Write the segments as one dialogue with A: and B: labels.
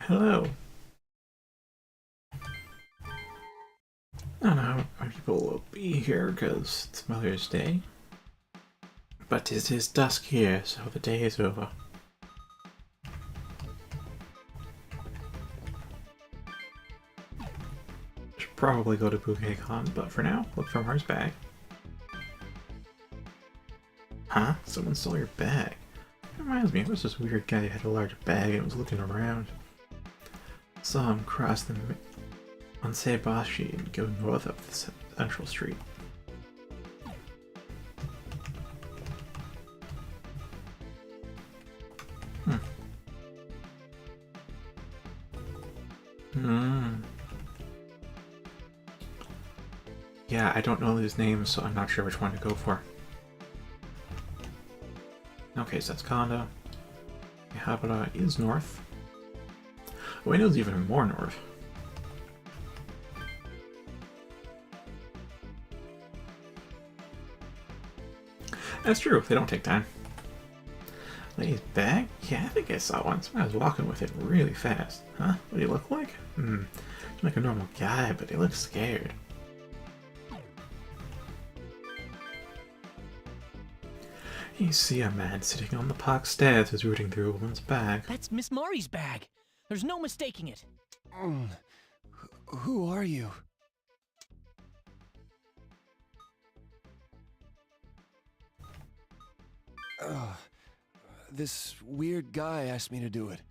A: Hello. I don't know how many people will be here because it's Mother's Day. But it is dusk here, so the day is over. Should probably go to BouquetCon, but for now, look for Mars' bag. Huh? Someone stole your bag. That reminds me, it was this weird guy who had a large bag and was looking around. Saw him cross the on Seibashi and go north up the Central Street. Yeah, I don't know these names, so I'm not sure which one to go for. Okay, so that's Kondo. Habara is north. Ueno's even more north. That's true, they don't take time. Lady's bag? Yeah, I think I saw one. Someone was walking with it really fast. Huh? What do you look like? He's like a normal guy, but he looks scared. You see a man sitting on the park stairs who's rooting through a woman's bag.
B: That's Miss Mari's bag. There's no mistaking it.
C: Who are you? This weird guy asked me to do it.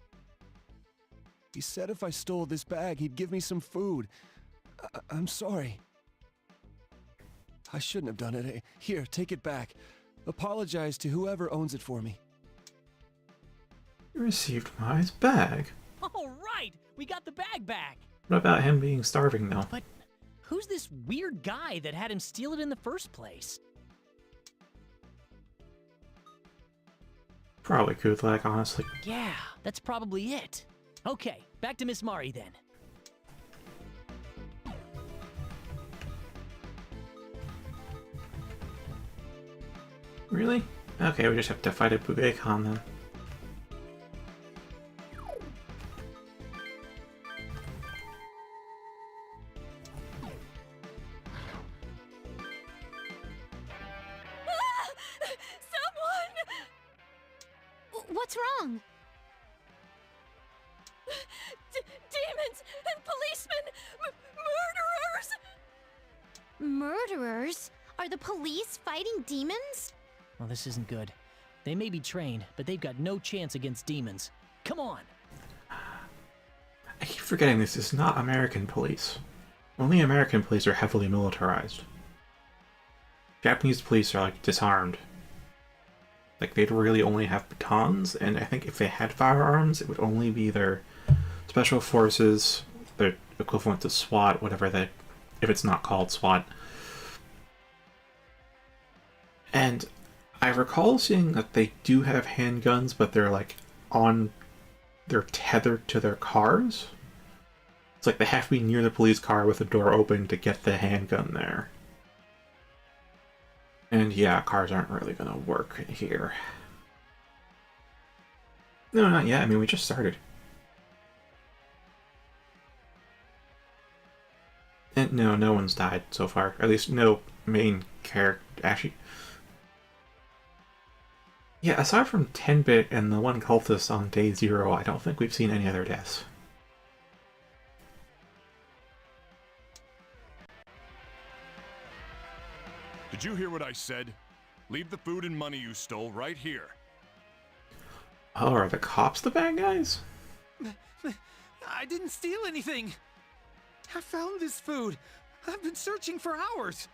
C: He said if I stole this bag, he'd give me some food. I'm sorry. I shouldn't have done it. Here, take it back. Apologize to whoever owns it for me.
A: You received Mari's bag.
B: All right, we got the bag back.
A: What about him being starving, though?
B: But who's this weird guy that had him steal it in the first place?
A: Probably Kutlak, honestly.
B: Yeah, that's probably it. Okay, back to Miss Mari then.
A: Really? Okay, we just have to fight at BouquetCon then.
D: What's wrong? Demons and policemen! Murderers! Murderers? Are the police fighting demons?
B: Well, this isn't good. They may be trained, but they've got no chance against demons. Come on!
A: I keep forgetting this is not American police. Only American police are heavily militarized. Japanese police are, like, disarmed. Like, they'd really only have batons, and I think if they had firearms, it would only be their special forces, their equivalent to SWAT, whatever they, if it's not called SWAT. And I recall seeing that they do have handguns, but they're like they're tethered to their cars. It's like they have to be near the police car with the door open to get the handgun there. And yeah, cars aren't really gonna work here. No, not yet. I mean, we just started. And no one's died so far. At least no main character. Actually, yeah, aside from 10-bit and the one cultist on day 0, I don't think we've seen any other deaths.
E: Did you hear what I said? Leave the food and money you stole right here.
A: Oh, are the cops the bad guys?
F: I didn't steal anything. I found this food. I've been searching for hours.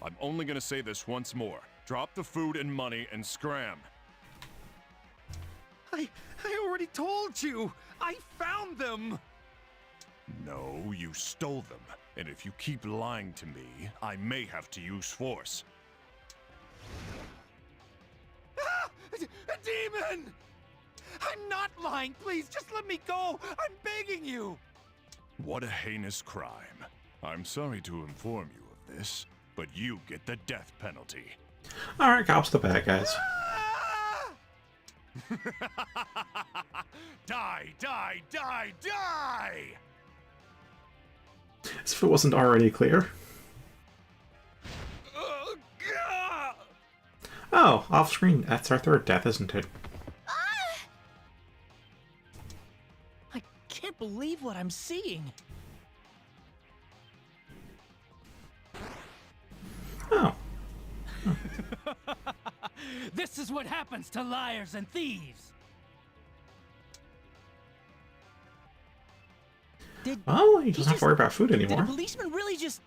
E: I'm only gonna say this once more. Drop the food and money and scram.
F: I already told you. I found them.
E: No, you stole them. And if you keep lying to me, I may have to use force.
F: Ah! A demon! I'm not lying. Please, just let me go. I'm begging you.
E: What a heinous crime. I'm sorry to inform you of this, but you get the death penalty.
A: Alright, cops the bad guys.
F: Ah!
E: Die, die, die, die!
A: As if it wasn't already clear.
E: Gah!
A: Oh, off screen. That's our third death, isn't it?
B: I can't believe what I'm seeing.
A: Oh.
B: This is what happens to liars and thieves. Did
A: Well, you
B: he
A: don't have to worry about food
B: Did a
A: anymore.
B: policeman really just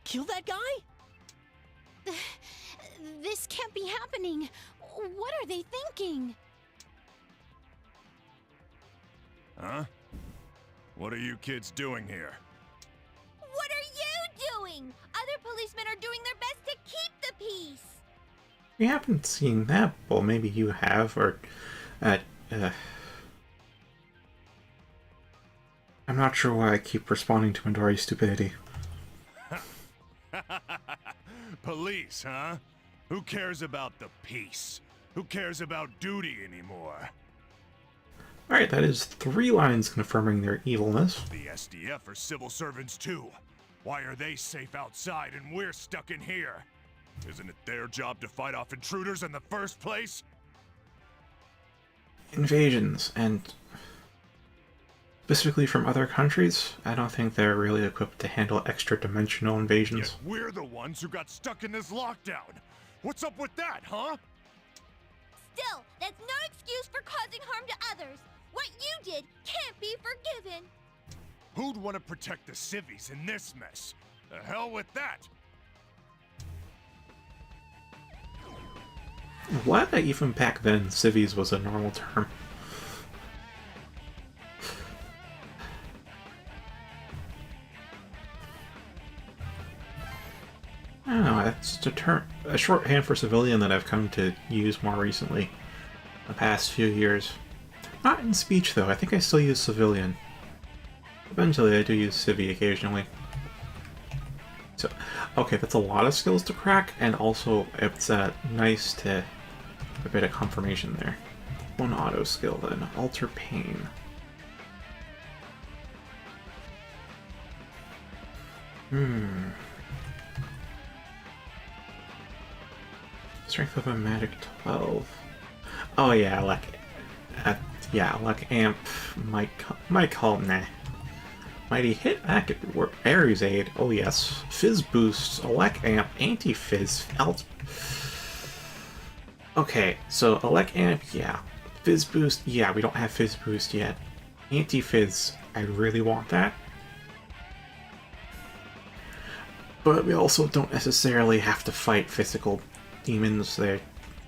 B: kill that guy?
D: This can't be happening. What are they thinking?
E: Huh? What are you kids doing here?
D: What are you doing? Other policemen are doing their best to keep the peace.
A: We haven't seen that. Well, maybe you have, or... I'm not sure why I keep responding to Midori's stupidity.
E: Police, huh? Who cares about the peace? Who cares about duty anymore?
A: Alright, that is 3 lines confirming their evilness.
E: The SDF are civil servants too. Why are they safe outside and we're stuck in here? Isn't it their job to fight off intruders in the first place?
A: Invasions, and specifically from other countries, I don't think they're really equipped to handle extra-dimensional invasions.
E: Yet we're the ones who got stuck in this lockdown. What's up with that, huh?
D: Still, that's no excuse for causing harm to others. What you did can't be forgiven.
E: Who'd want to protect the civvies in this mess? The hell with that!
A: What? Even back then, civvies was a normal term. I don't know, it's a shorthand for civilian that I've come to use more recently, the past few years. Not in speech, though. I think I still use civilian. Eventually, I do use civvy occasionally. So, okay, that's a lot of skills to crack, and also it's nice to have a bit of confirmation there. One auto skill, then. Alter Pain. Strength of a magic 12. Oh yeah, like amp might call nah. Mighty hit, that could work. Aries aid, oh yes. Fizz boosts, elect amp, anti-fizz, Okay, so elect amp, yeah. Fizz boost, yeah, we don't have fizz boost yet. Anti-fizz, I really want that. But we also don't necessarily have to fight physical demons.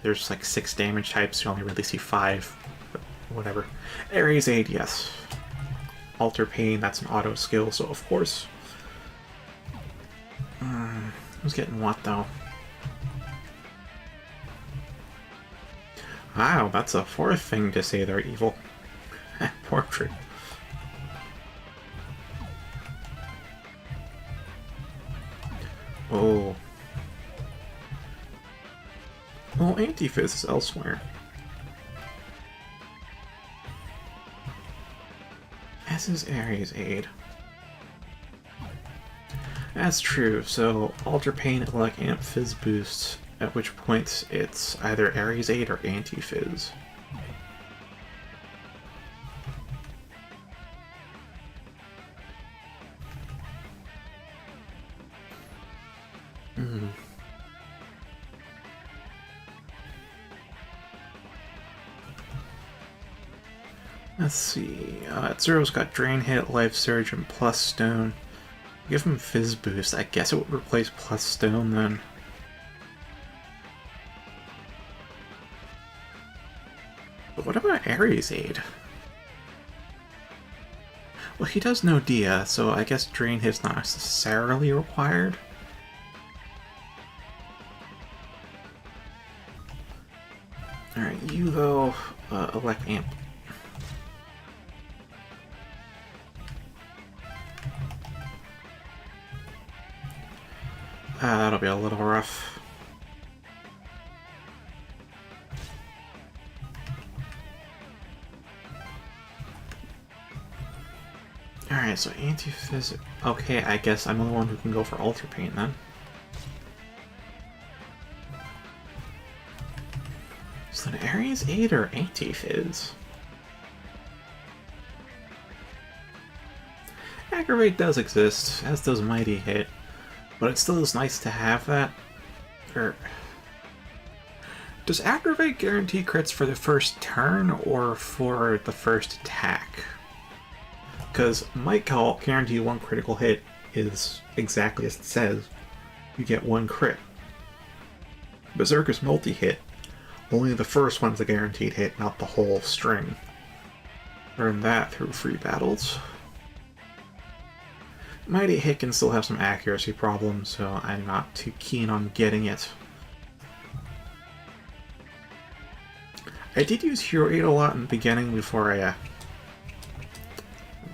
A: There's like 6 damage types, you only really see 5. But whatever. Aries aid, yes. Alter Pain, that's an auto skill, so of course. Who's getting what, though? Wow, that's a 4th thing to say they're evil. Portrait. Oh. Well, Anti-Fizz is elsewhere. As is Aries aid. That's true, so Alter Pain, Elect Amp, Fizz boosts, at which points it's either Aries aid or Anti-Fizz. Let's see, Zero's got Drain Hit, Life Surge, and Plus Stone. Give him Fizz Boost. I guess it would replace Plus Stone then. But what about Aries aid? Well, he does no Dia, so I guess Drain Hit's not necessarily required. Alright, you though, Elect Amp. That'll be a little rough. Alright, so anti-fizz... Okay, I guess I'm the one who can go for Ultra Paint then. So then Aries 8 or anti-fizz? Aggravate does exist, as does Mighty Hit, but it still is nice to have that. Does Aggravate guarantee crits for the first turn or for the first attack? Because Might Call guarantee one critical hit is exactly as it says. You get one crit. Berserker's multi-hit, only the first one's a guaranteed hit, not the whole string. Learn that through free battles. Mighty Hit can still have some accuracy problems, so I'm not too keen on getting it. I did use Hero 8 a lot in the beginning before I...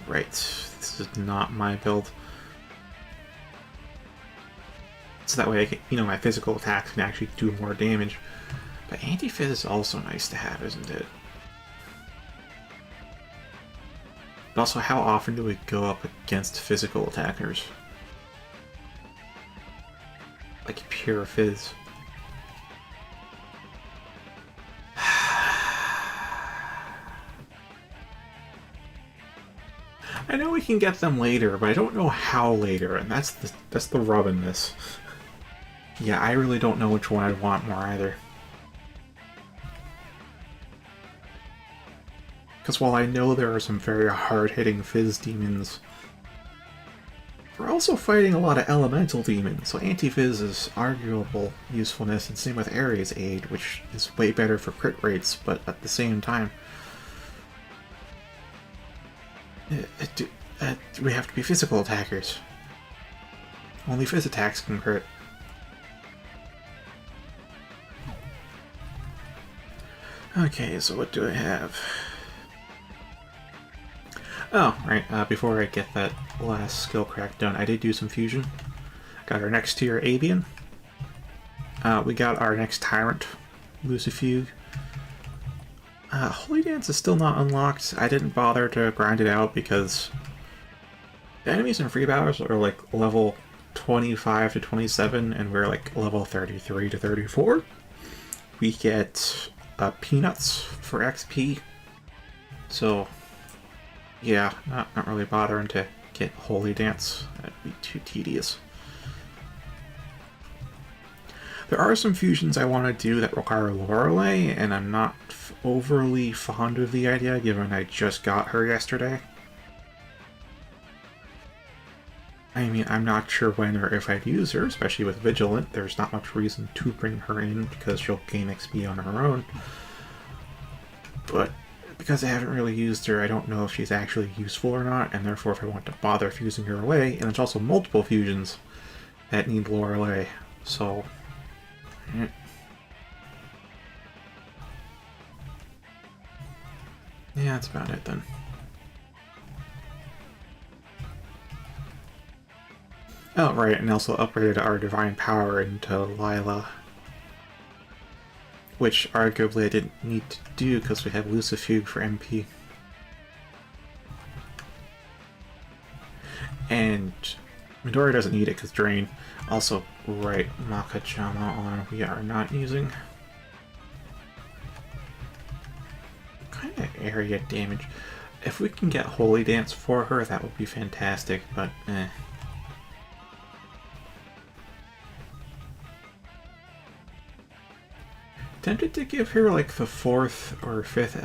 A: Right, this is not my build. So that way, I can, you know, my physical attacks can actually do more damage. But Anti-Fizz is also nice to have, isn't it? But also, how often do we go up against physical attackers? Like pure Fizz. I know we can get them later, but I don't know how later, and that's the rub in this. Yeah, I really don't know which one I'd want more either. Because while I know there are some very hard-hitting Fizz demons, we're also fighting a lot of elemental demons, so anti-Fizz is arguable usefulness, and same with Ares Aid, which is way better for crit rates, but at the same time, we have to be physical attackers. Only Fizz attacks can crit. Okay, so what do I have? Oh, right, before I get that last skill crack done, I did do some fusion. Got our next tier Avian. We got our next Tyrant, Lucifuge. Holy Dance is still not unlocked. I didn't bother to grind it out because the enemies in free battles are like level 25 to 27 and we're like level 33 to 34. We get peanuts for XP. So yeah, not really bothering to get Holy Dance. That'd be too tedious. There are some fusions I want to do that require Lorelei, and I'm not overly fond of the idea, given I just got her yesterday. I mean, I'm not sure when or if I'd use her, especially with Vigilant. There's not much reason to bring her in, because she'll gain XP on her own. But because I haven't really used her, I don't know if she's actually useful or not, and therefore if I want to bother fusing her away, and there's also multiple fusions that need Lorelei, so... yeah, that's about it then. Oh, right, and also upgraded our Divine Power into Lila. Which, arguably, I didn't need to do because we have Lucifuge for MP. And Midori doesn't need it because Drain. Also, right, Makachama on we are not using. What kind of area damage? If we can get Holy Dance for her, that would be fantastic, but eh. Tempted to give her like the fourth or fifth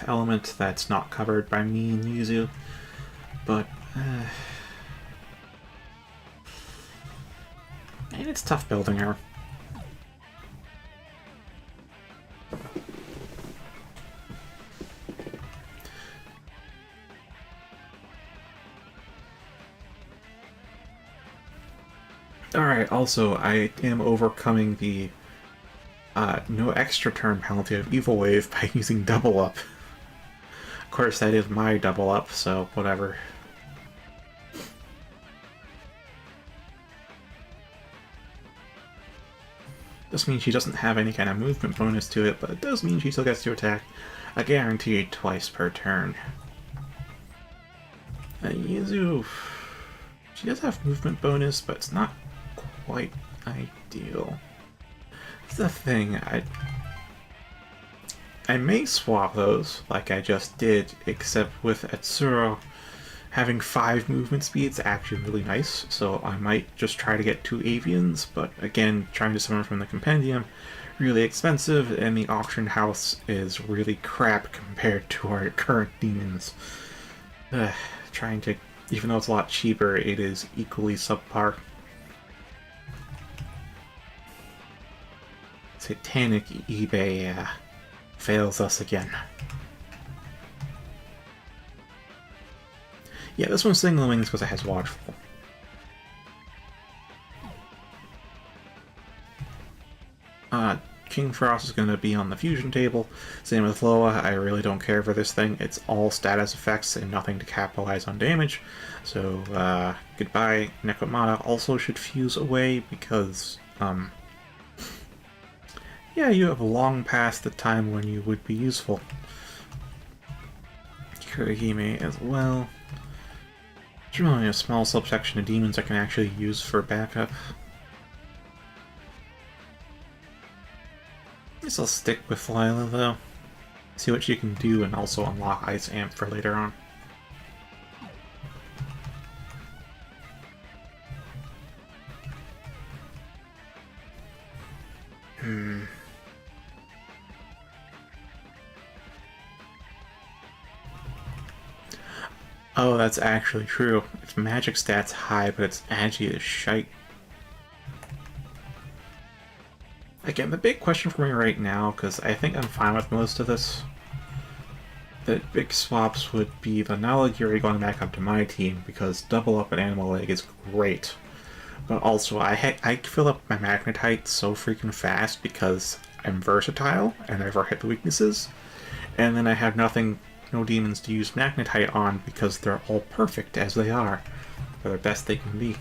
A: element that's not covered by me and Yuzu, but and it's tough building her. Alright, also I am overcoming the no extra turn penalty of Evil Wave by using Double Up. Of course, that is my Double Up, so whatever. This means she doesn't have any kind of movement bonus to it, but it does mean she still gets to attack a guaranteed twice per turn. Yuzu, she does have movement bonus, but it's not quite ideal. That's the thing, I may swap those, like I just did, except with Atsuro, having 5 movement speeds actually really nice, so I might just try to get 2 avians, but again, trying to summon from the compendium, really expensive, and the auction house is really crap compared to our current demons. Trying to, even though it's a lot cheaper, it is equally subpar. Satanic eBay fails us again. Yeah, this one's singling the wings because it has Watchful. King Frost is going to be on the fusion table. Same with Loa. I really don't care for this thing. It's all status effects and nothing to capitalize on damage. So, goodbye. Nekomata also should fuse away because, yeah, you have long past the time when you would be useful. Kurihime as well. There's only a small subsection of demons I can actually use for backup. I guess I'll stick with Lila though. See what she can do and also unlock Ice Amp for later on. Oh, that's actually true. Its magic stats high, but its agi is shite. Again, the big question for me right now, because I think I'm fine with most of this, the big swaps would be the Nalagiri going back up to my team, because double up an Animal Leg is great. But also, I fill up my Magnetite so freaking fast because I'm versatile and never hit the weaknesses, and then I have no demons to use Magnetite on because they're all perfect as they are. They're the best they can be.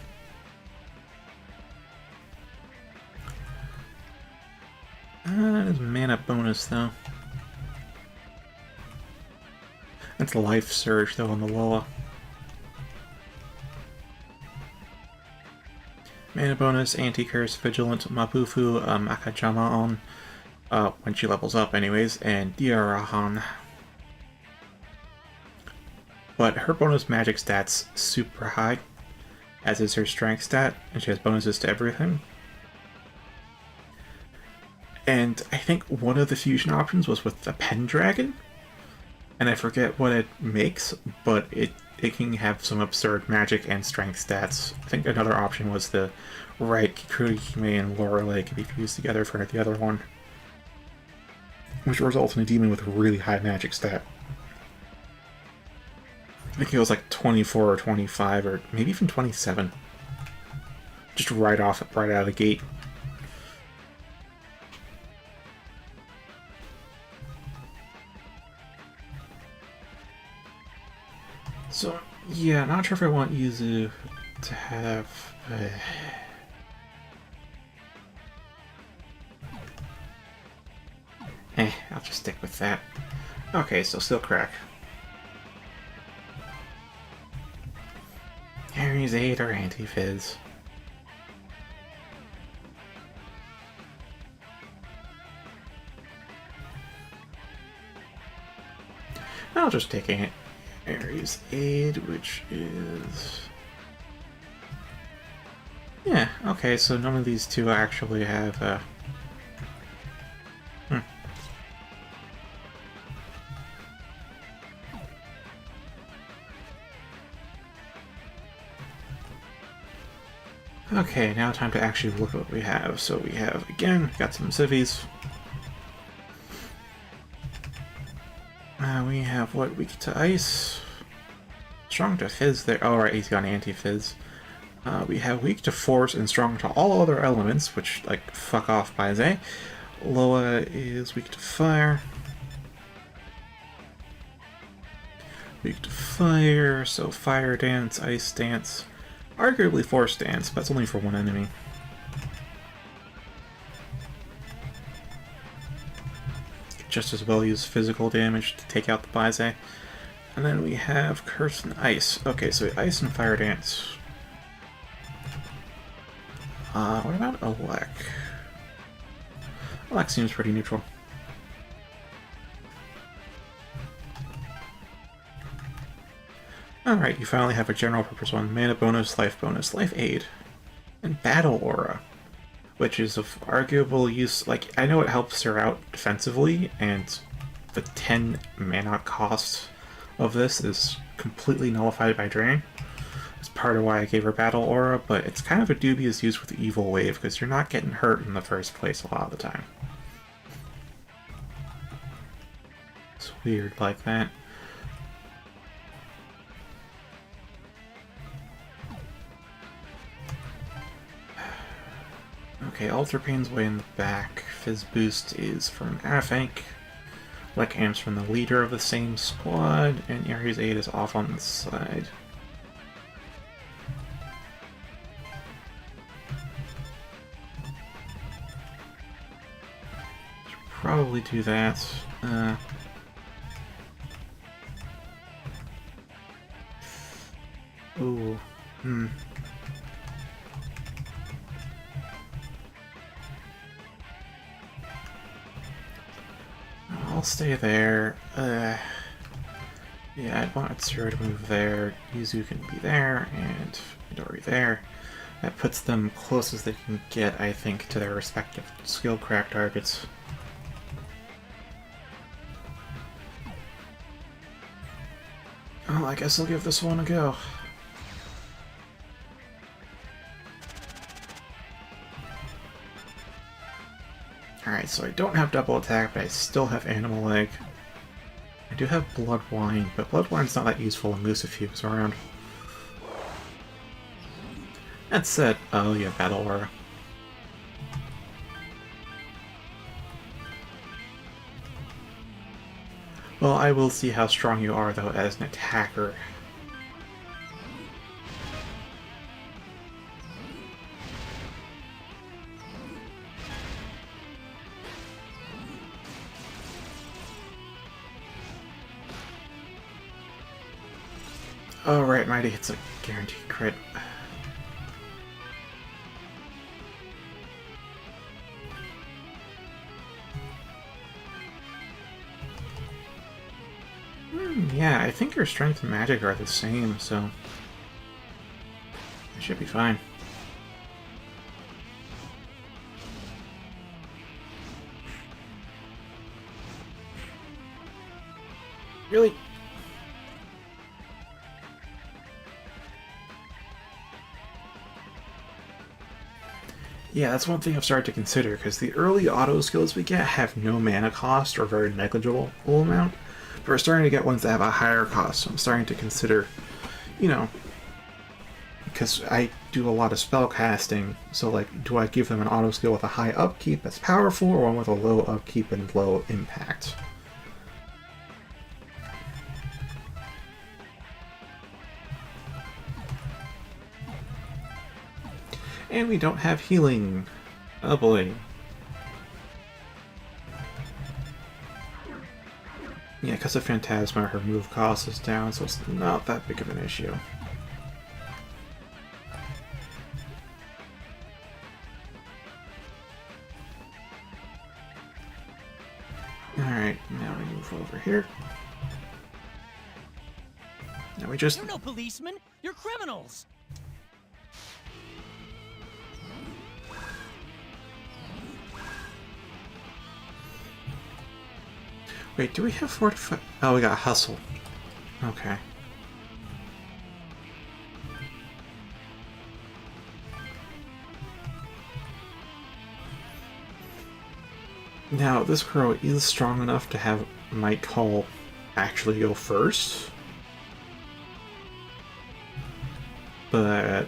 A: That is mana bonus though. That's Life Surge though on the Loa. Mana bonus, Anti-Curse, Vigilant, Mabufu, Akajama on, when she levels up anyways, and Diarahan. But her bonus magic stat's super high, as is her strength stat, and she has bonuses to everything. And I think one of the fusion options was with the Pendragon, and I forget what it makes, but it can have some absurd magic and strength stats. I think another option was the Reich, Kurihime, and Lorelei could be fused together for the other one, which results in a demon with a really high magic stat. I think it was like 24 or 25 or maybe even 27. Just right out of the gate. So, yeah, not sure if I want Yuzu to have... I'll just stick with that. Okay, so still crack. Harry's 8 or Anti-Fizz. I'll just take Ares Aid, which is... Yeah, okay, so none of these two actually have, Okay, now time to actually look at what we have. So we have, again, got some civvies. We have what? Weak to ice. Strong to fizz there. Oh, right, he's got anti-fizz. We have weak to force and strong to all other elements, which, like, fuck off, Baize. Loa is weak to fire. Weak to fire, so fire dance, ice dance. Arguably force dance, but that's only for one enemy. Just as well use physical damage to take out the Baize. And then we have Curse and Ice. Okay, so Ice and Fire Dance. What about Elec? Elec seems pretty neutral. Alright, you finally have a general purpose one. Mana bonus, life aid. And Battle Aura. Which is of arguable use. Like, I know it helps her out defensively, and the 10 mana cost of this is completely nullified by Drain. It's part of why I gave her Battle Aura, but it's kind of a dubious use with Evil Wave, because you're not getting hurt in the first place a lot of the time. It's weird like that. Okay, Alter Pain's way in the back. Fizz Boost is from Afank. Leckham's from the leader of the same squad, and Ares 8 is off on the side. Should probably do that. Ooh. I'll stay there. Yeah, I want Tsuru to move there. Yuzu can be there, and Midori there. That puts them close as they can get, I think, to their respective skill crack targets. Oh, I guess I'll give this one a go. Alright, so I don't have double attack, but I still have Animal Leg. I do have Blood Wine, but Blood Wine's not that useful in Lucifuge's around. That said, oh yeah, Battle Aura. Well, I will see how strong you are, though, as an attacker. Oh, right, Mighty hits a guaranteed crit. Yeah, I think your strength and magic are the same, so it should be fine. Really? Yeah, that's one thing I've started to consider, because the early auto skills we get have no mana cost or very negligible amount. But we're starting to get ones that have a higher cost, so I'm starting to consider, you know, because I do a lot of spell casting, so like, do I give them an auto skill with a high upkeep that's powerful, or one with a low upkeep and low impact? And we don't have healing. Oh boy. Yeah, because of Phantasma, her move cost is down, so it's not that big of an issue. Alright, now we move over here. Now we just...
B: You're no policemen! You're criminals!
A: Wait, do we have Fortify? Oh, we got Hustle. Okay. Now, this crow is strong enough to have Might Call actually go first. But...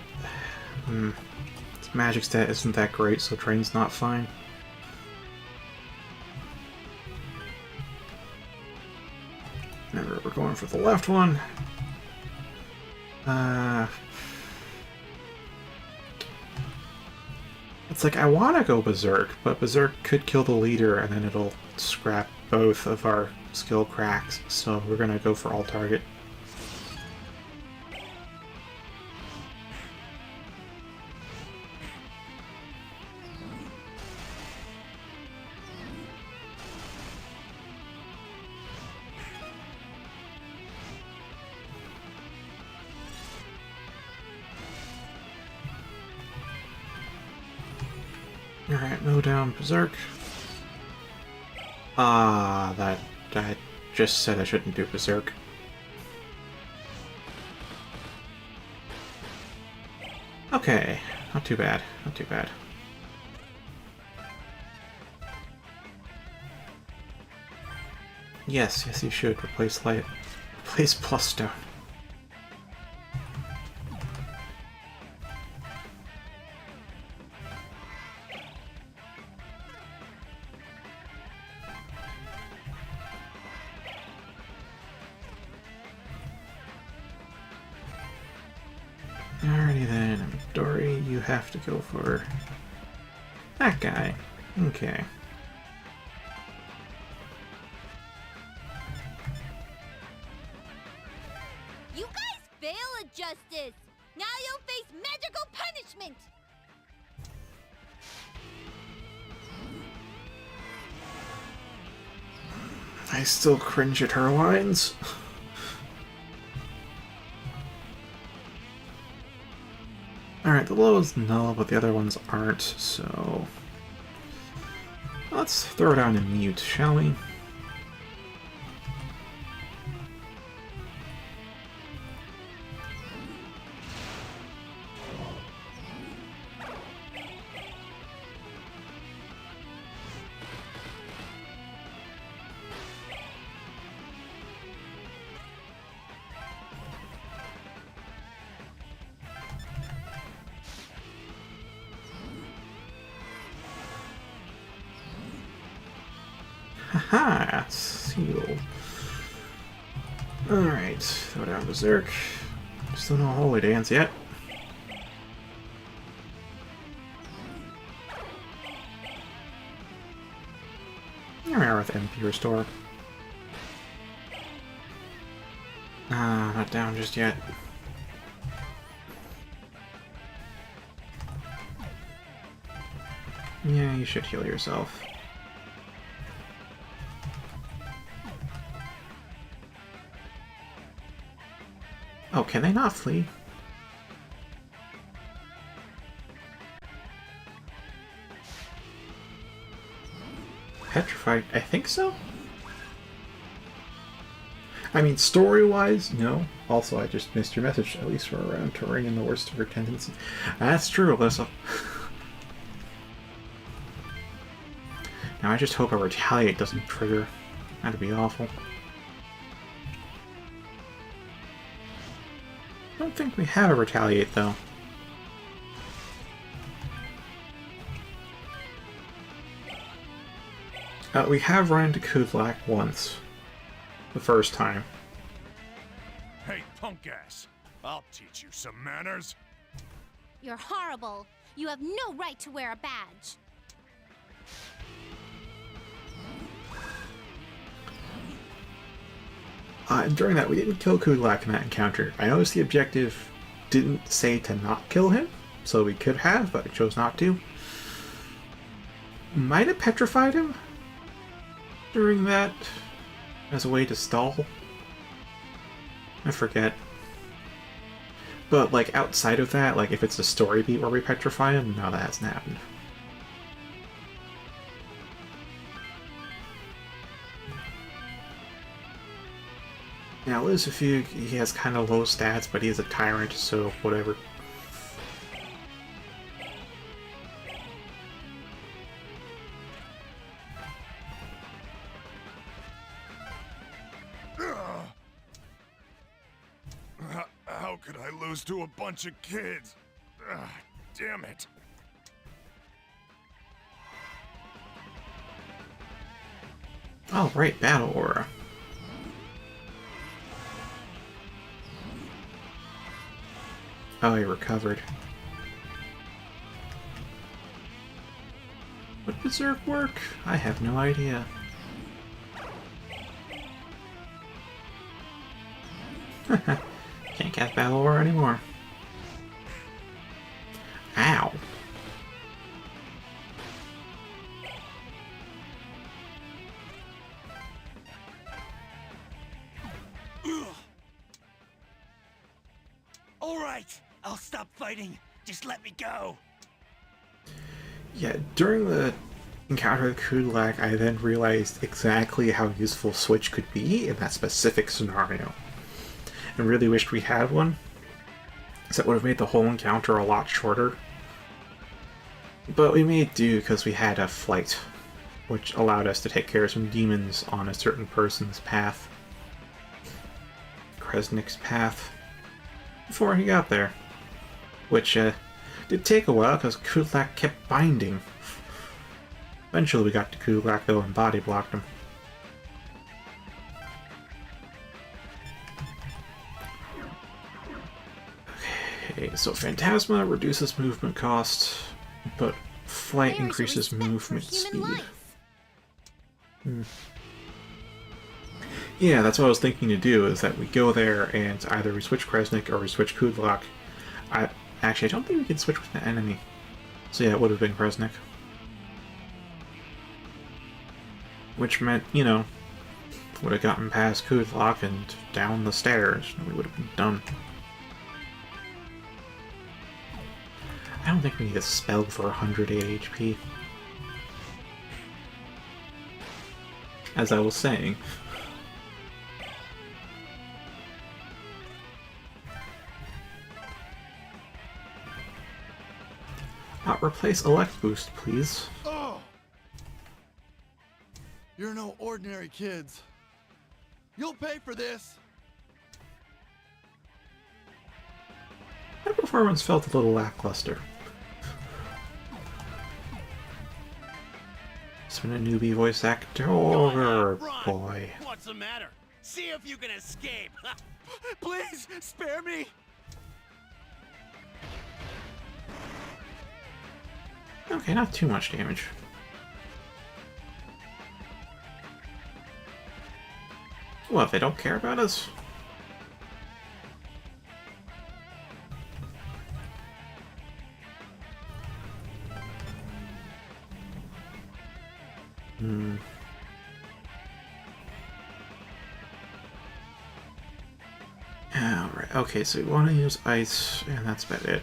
A: its magic stat isn't that great, so Train's not fine. Remember, we're going for the left one. It's like, I want to go Berserk, but Berserk could kill the leader and then it'll scrap both of our skill cracks, so we're going to go for all target. Alright, no down Berserk. Ah, that I just said I shouldn't do Berserk. Okay, not too bad, not too bad. Yes, yes, you should replace light. Replace plus stone. Alrighty then, Dory, you have to go for that guy. Okay.
D: You guys fail at justice! Now you'll face magical punishment!
A: I still cringe at her lines. Alright, the low is null, but the other ones aren't, so... Let's throw down a mute, shall we? Haha! Seal. Alright, throw down Berserk. Still no Holy Dance yet. Alright, with MP Restore. Ah, not down just yet. Yeah, you should heal yourself. Oh, can they not flee? Petrified? I think so? I mean, story-wise, no. Also, I just missed your message, at least for around touring and the worst of her tendency. That's true, Alyssa. Now, I just hope a Retaliate doesn't trigger. That'd be awful. I don't think we have a Retaliate, though. We have run into Kudlak once. The first time.
E: Hey, punk ass! I'll teach you some manners.
D: You're horrible. You have no right to wear a badge.
A: And during that, we didn't kill Kudlak in that encounter. I noticed the objective didn't say to not kill him, so we could have, but we chose not to. Might have petrified him during that as a way to stall. I forget. But, like, outside of that, like, if it's a story beat where we petrify him, no, that hasn't happened. Now, Lucifuge, he has kind of low stats, but he's a tyrant, so whatever.
E: How could I lose to a bunch of kids? Damn it.
A: Oh, right, Battle Aura. Oh, he recovered. Would Berserk work? I have no idea. Can't cast Battle Aura anymore. Ow.
F: All right, I'll stop fighting. Just let me go.
A: Yeah, during the encounter with Kulak, I then realized exactly how useful Switch could be in that specific scenario. And really wished we had one, because that would have made the whole encounter a lot shorter. But we made do because we had a flight, which allowed us to take care of some demons on a certain person's path. Kresnik's path. Before he got there. Which did take a while because Kulak kept binding. Eventually we got to Kulak though and body blocked him. Okay, so Phantasma reduces movement cost, but flight
D: There is
A: increases
D: respect for
A: movement
D: human
A: speed.
D: life.
A: Yeah, that's what I was thinking to do, is that we go there and either we switch Kresnik or we switch Kulak. Actually, I don't think we can switch with an enemy. So yeah, it would have been Kresnik. Which meant, you know, would have gotten past Kulak and down the stairs, and we would have been done. I don't think we need a spell for 108 HP. As I was saying. Replace Elect Boost, please.
F: Oh! You're no ordinary kids. You'll pay for this.
A: That performance felt a little lackluster. It's been a newbie voice actor, boy.
G: What's the matter? See if you can escape.
F: Please, spare me.
A: Okay, not too much damage. What, they don't care about us? Alright, okay, so we want to use ice, and that's about it.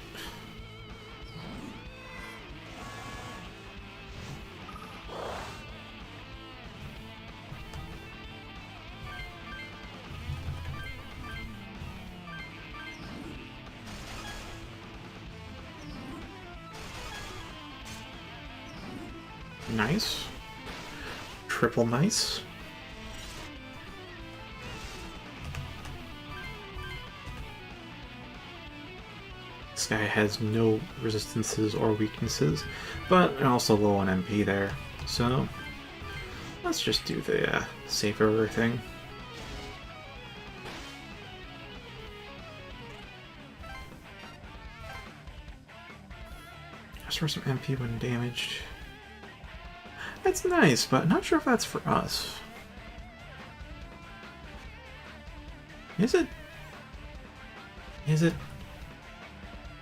A: Nice. Triple nice. This guy has no resistances or weaknesses, but also low on MP there. So let's just do the save over thing. Restore some MP when damaged. That's nice, but not sure if that's for us. Is it? Is it?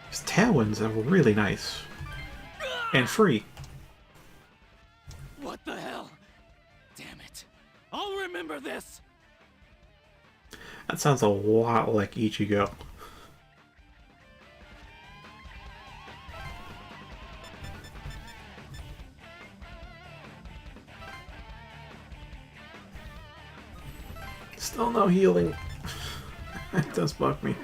A: Because Tailwinds are really nice. And free.
G: What the hell? Damn it. I'll remember this.
A: That sounds a lot like Ichigo. Still no healing. That does bug me.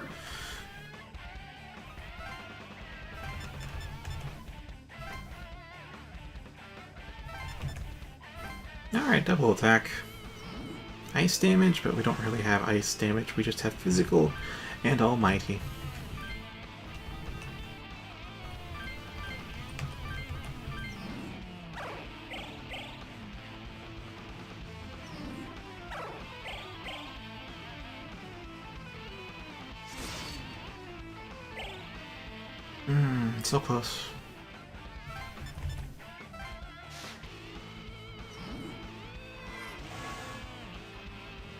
A: Alright, double attack. Ice damage, but we don't really have ice damage. We just have physical and almighty. So close.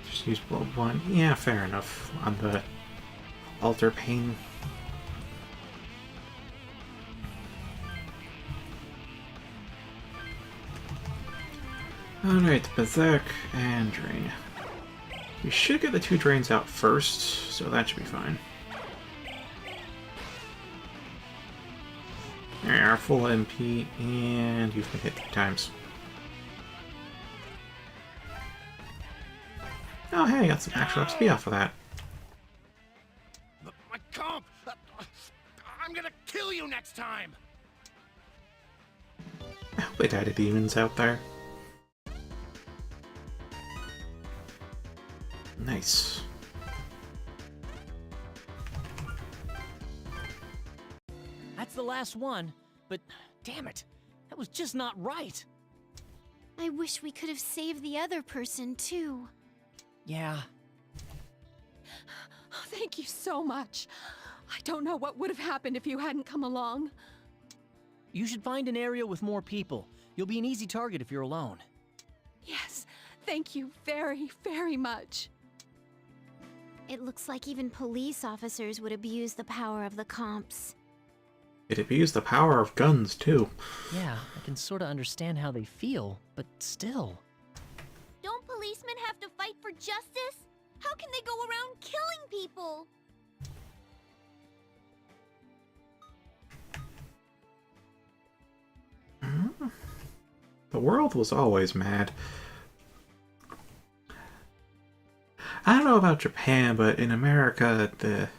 A: Just use blow one. Yeah, fair enough on the alter pain. Alright, Berserk and Drain. We should get the two drains out first, so that should be fine. Yeah. are full MP, and you've been hit 3 times. Oh hey, got some actual XP off of that.
F: My comp! I'm gonna kill you next time!
A: I hope they die to demons out there. Nice.
B: That's the last one, but damn it, that was just not right.
D: I wish we could have saved the other person, too.
B: Yeah,
H: Oh, thank you so much. I don't know what would have happened if you hadn't come along.
B: you should find an area with more people. You'll be an easy target if you're alone.
H: Yes, thank you very, very much.
D: It looks like even police officers would abuse the power of the comps.
A: It abused the power of guns, too.
B: Yeah, I can sorta understand how they feel, but still.
D: Don't policemen have to fight for justice? How can they go around killing people?
A: The world was always mad. I don't know about Japan, but in America, the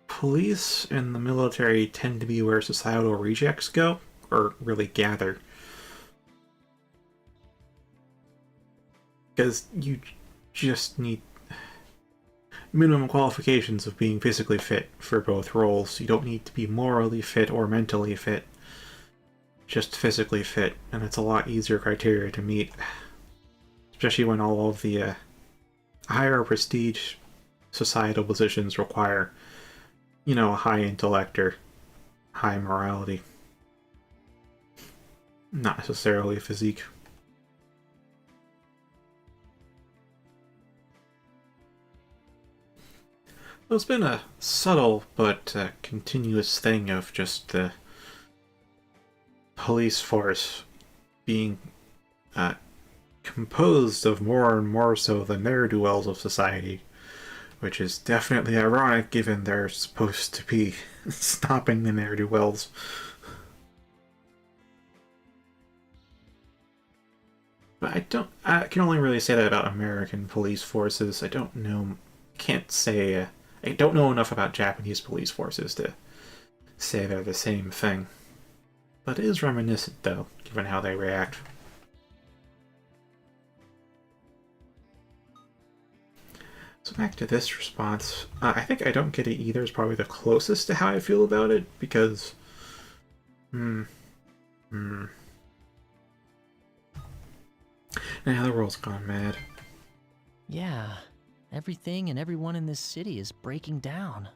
A: police and the military tend to be where societal rejects go, or really gather. Because you just need minimum qualifications of being physically fit for both roles. You don't need to be morally fit or mentally fit. Just physically fit, and it's a lot easier criteria to meet. Especially when all of the higher prestige societal positions require, you know, a high intellect or high morality. Not necessarily physique. Well, it's been a subtle but continuous thing of just the police force being composed of more and more so the ne'er-do-wells of society, which is definitely ironic given they're supposed to be stopping the ne'er-do-wells. But I can only really say that about American police forces. I don't know, can't say, I don't know enough about Japanese police forces to say they're the same thing. But it is reminiscent, though, given how they react. So back to this response. I think I don't get it either is probably the closest to how I feel about it, because... Now the world's gone mad.
B: Yeah, everything and everyone in this city is breaking down.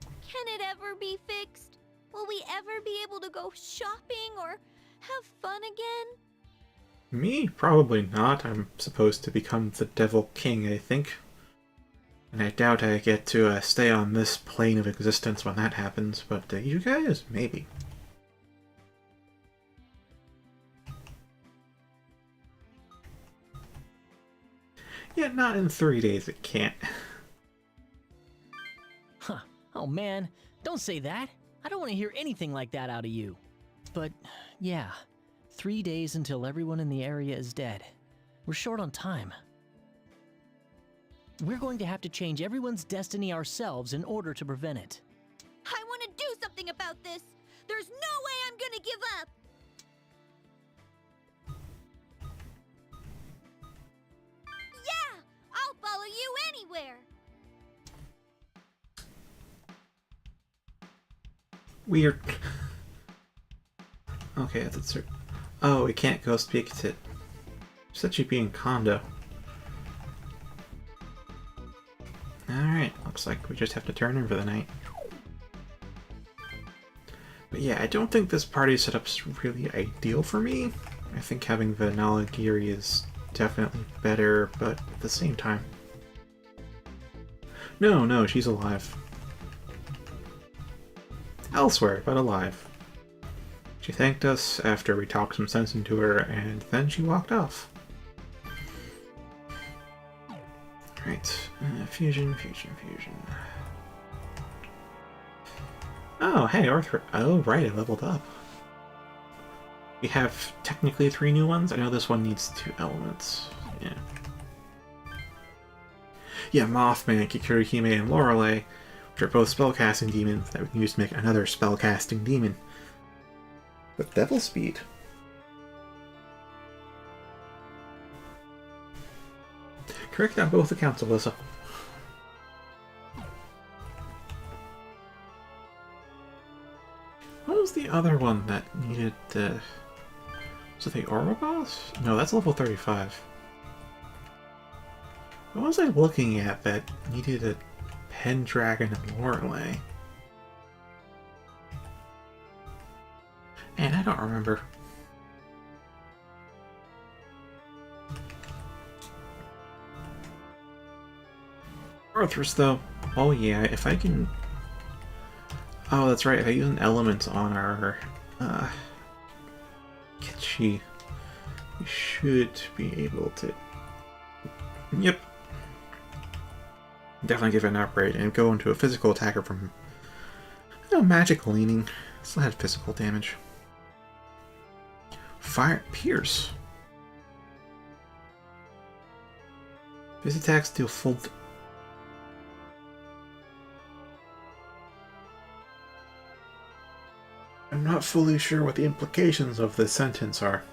D: Can it ever be fixed? Will we ever be able to go shopping or have fun again?
A: Me? Probably not. I'm supposed to become the Devil King, I think. And I doubt I get to stay on this plane of existence when that happens, but you guys? Maybe. Yeah, not in 3 days it can't.
B: Huh. Oh man, don't say that. I don't want to hear anything like that out of you. But, yeah. 3 days until everyone in the area is dead. We're short on time. We're going to have to change everyone's destiny ourselves in order to prevent it.
D: I want to do something about this! There's no way I'm gonna give up! Yeah! I'll follow you anywhere!
A: Weird. Okay, that's it. Oh, we can't go speak to it. Said she'd be in condo. Alright, looks like we just have to turn in for the night. But yeah, I don't think this party setup's really ideal for me. I think having the Nalagiri is definitely better, but at the same time... No, she's alive. Elsewhere, but alive. She thanked us after we talked some sense into her, and then she walked off. Right, fusion. Oh, hey, Arthur. Oh, right, I leveled up. We have technically 3 new ones. I know this one needs 2 elements. Yeah. Yeah, Mothman, Kikurihime, and Lorelei, which are both spellcasting demons that we can use to make another spellcasting demon. With Devil Speed. Correct on both accounts, Alyssa. What was the other one that needed was it the Aura Boss? No, that's level 35. What was I looking at that needed a Pendragon and Lorelei? Man, I don't remember. Arthur's though. Oh yeah, if I can... Oh, that's right, if I use an element on our Kitschy, we should be able to... Yep. Definitely give it an upgrade and go into a physical attacker from... magic leaning. Still had physical damage. Fire Pierce. His attacks deal full... I'm not fully sure what the implications of this sentence are.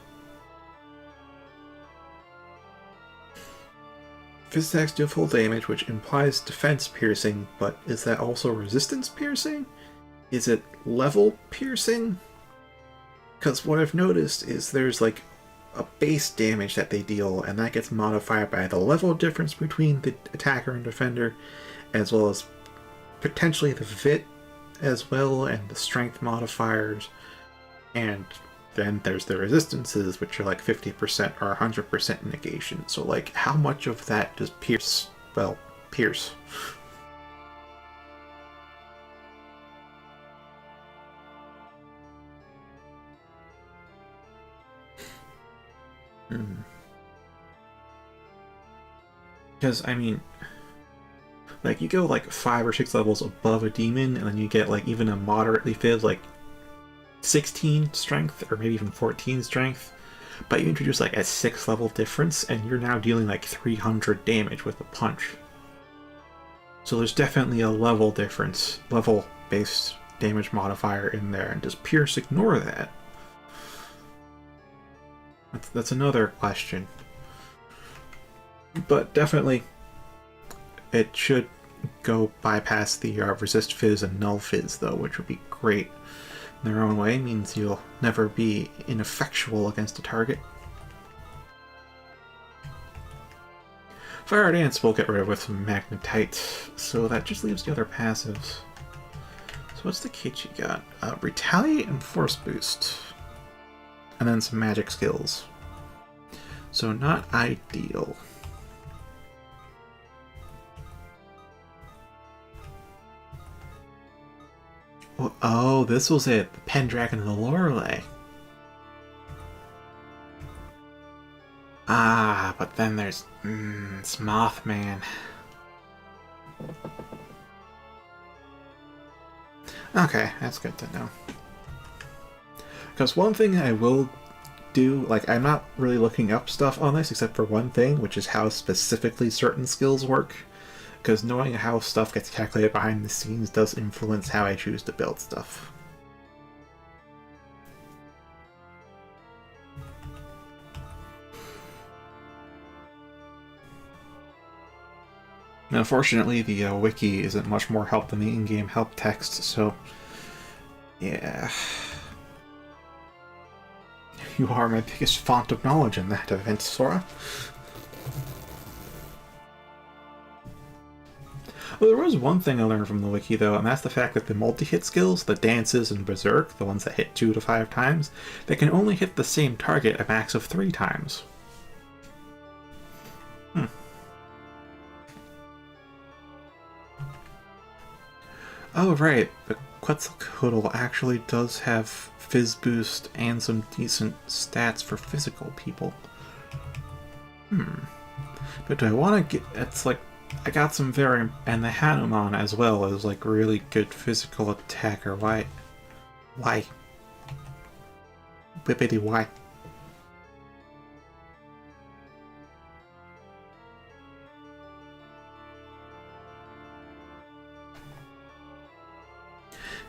A: Fizz attacks deal full damage, which implies defense piercing, but is that also resistance piercing? Is it level piercing? Because what I've noticed is there's like a base damage that they deal, and that gets modified by the level difference between the attacker and defender, as well as potentially the VIT as well, and the strength modifiers, and then there's the resistances, which are like 50% or 100% negation. So like, how much of that does pierce? Well, pierce. Because, I mean, like, you go like 5 or 6 levels above a demon, and then you get like even a moderately fizz, like 16 strength, or maybe even 14 strength, but you introduce like a 6 level difference, and you're now dealing like 300 damage with a punch. So there's definitely a level difference, level-based damage modifier in there, and does Pierce ignore that? That's another question. But definitely, it should go bypass the resist fizz and null fizz, though, which would be great in their own way. It means you'll never be ineffectual against a target. Fire Dance we'll get rid of with some Magnetite, so that just leaves the other passives. So what's the kit you got? Retaliate and Force Boost. And then some magic skills. So not ideal. Oh, this was it. The Pendragon and the Lorelei. Ah, but then there's... it's Mothman. Okay, that's good to know. Because one thing I will do, like, I'm not really looking up stuff on this except for one thing, which is how specifically certain skills work. Because knowing how stuff gets calculated behind the scenes does influence how I choose to build stuff. Now, unfortunately, the wiki isn't much more help than the in-game help text, so... yeah... You are my biggest font of knowledge in that event, Sora. Well, there was one thing I learned from the wiki, though, and that's the fact that the multi-hit skills, the dances and berserk, the ones that hit 2 to 5 times, they can only hit the same target a max of 3 times. Oh, right, but Quetzalcoatl actually does have Fizz Boost and some decent stats for physical people. But do I want to get... it's like I got some and the Hanuman as well is like really good physical attacker. Why? Whippity why?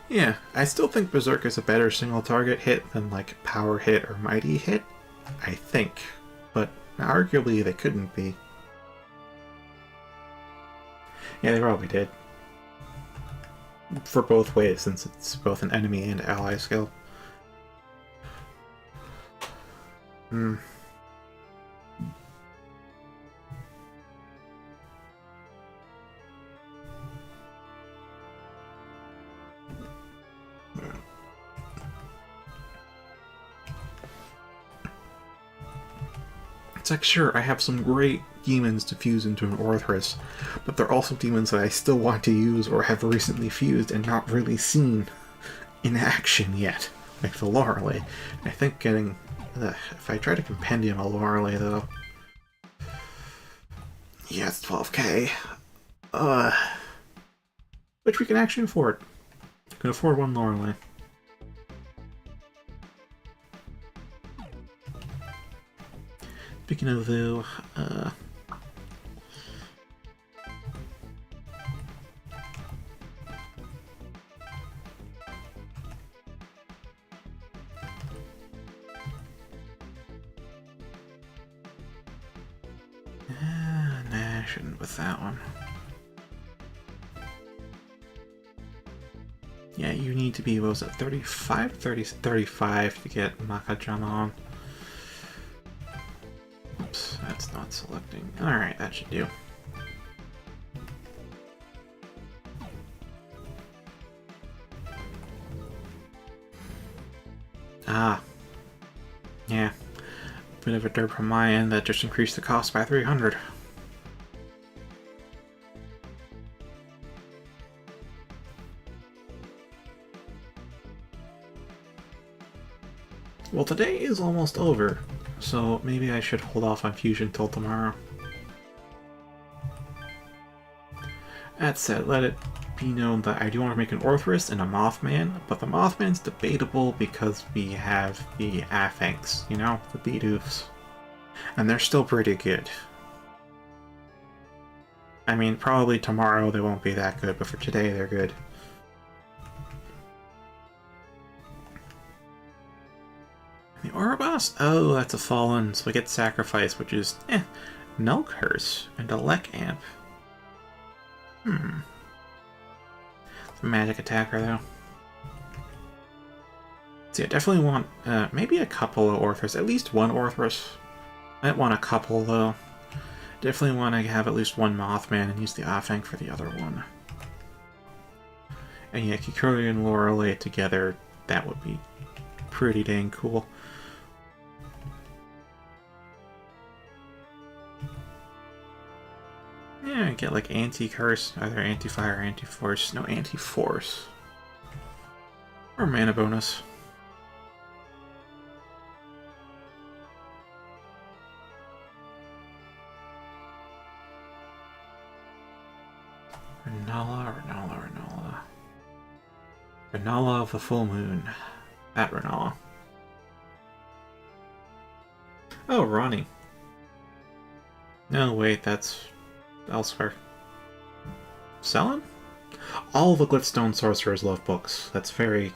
A: Yeah, I still think Berserk is a better single target hit than like Power Hit or Mighty Hit. I think. But arguably they couldn't be. Yeah, they probably did. For both ways, since it's both an enemy and ally skill. Hmm. It's like, sure, I have some great demons to fuse into an Orthrus, but they're also demons that I still want to use or have recently fused and not really seen in action yet, like the Lorelei. I think getting... if I try to compendium a Lorelei, though... Yeah, it's 12k. Which we can actually afford. We can afford one Lorelei. Speaking of, though, nah, I shouldn't with that one. Yeah, you need to be, what was it, 35? 35 to get Makajama on. Oops, that's not selecting. Alright, that should do. Ah. Yeah. Bit of a derp from my end that just increased the cost by 300. Well, today is almost over, so maybe I should hold off on Fusion till tomorrow. That said, let it be known that I do want to make an Orthrus and a Mothman, but the Mothman's debatable because we have the Aphanks, you know, the Bedoofs. And they're still pretty good. I mean, probably tomorrow they won't be that good, but for today they're good. The Ouroboros? Oh, that's a fallen, so we get sacrifice, which is, Null Curse and a Lek Amp. It's a magic attacker, though. So yeah, definitely want, maybe a couple of Orthrus, at least one Orthrus. Might want a couple, though. Definitely want to have at least one Mothman and use the Afang for the other one. And yeah, Kikuri and Lorelei together, that would be pretty dang cool. Yeah, get like anti-curse, either anti-fire or anti-force. No, anti-force. Or mana bonus. Renala. Renala of the full moon. That Renala. Oh, Ronnie. No, wait, that's elsewhere. Selling? All the Glitstone sorcerers love books. That's very...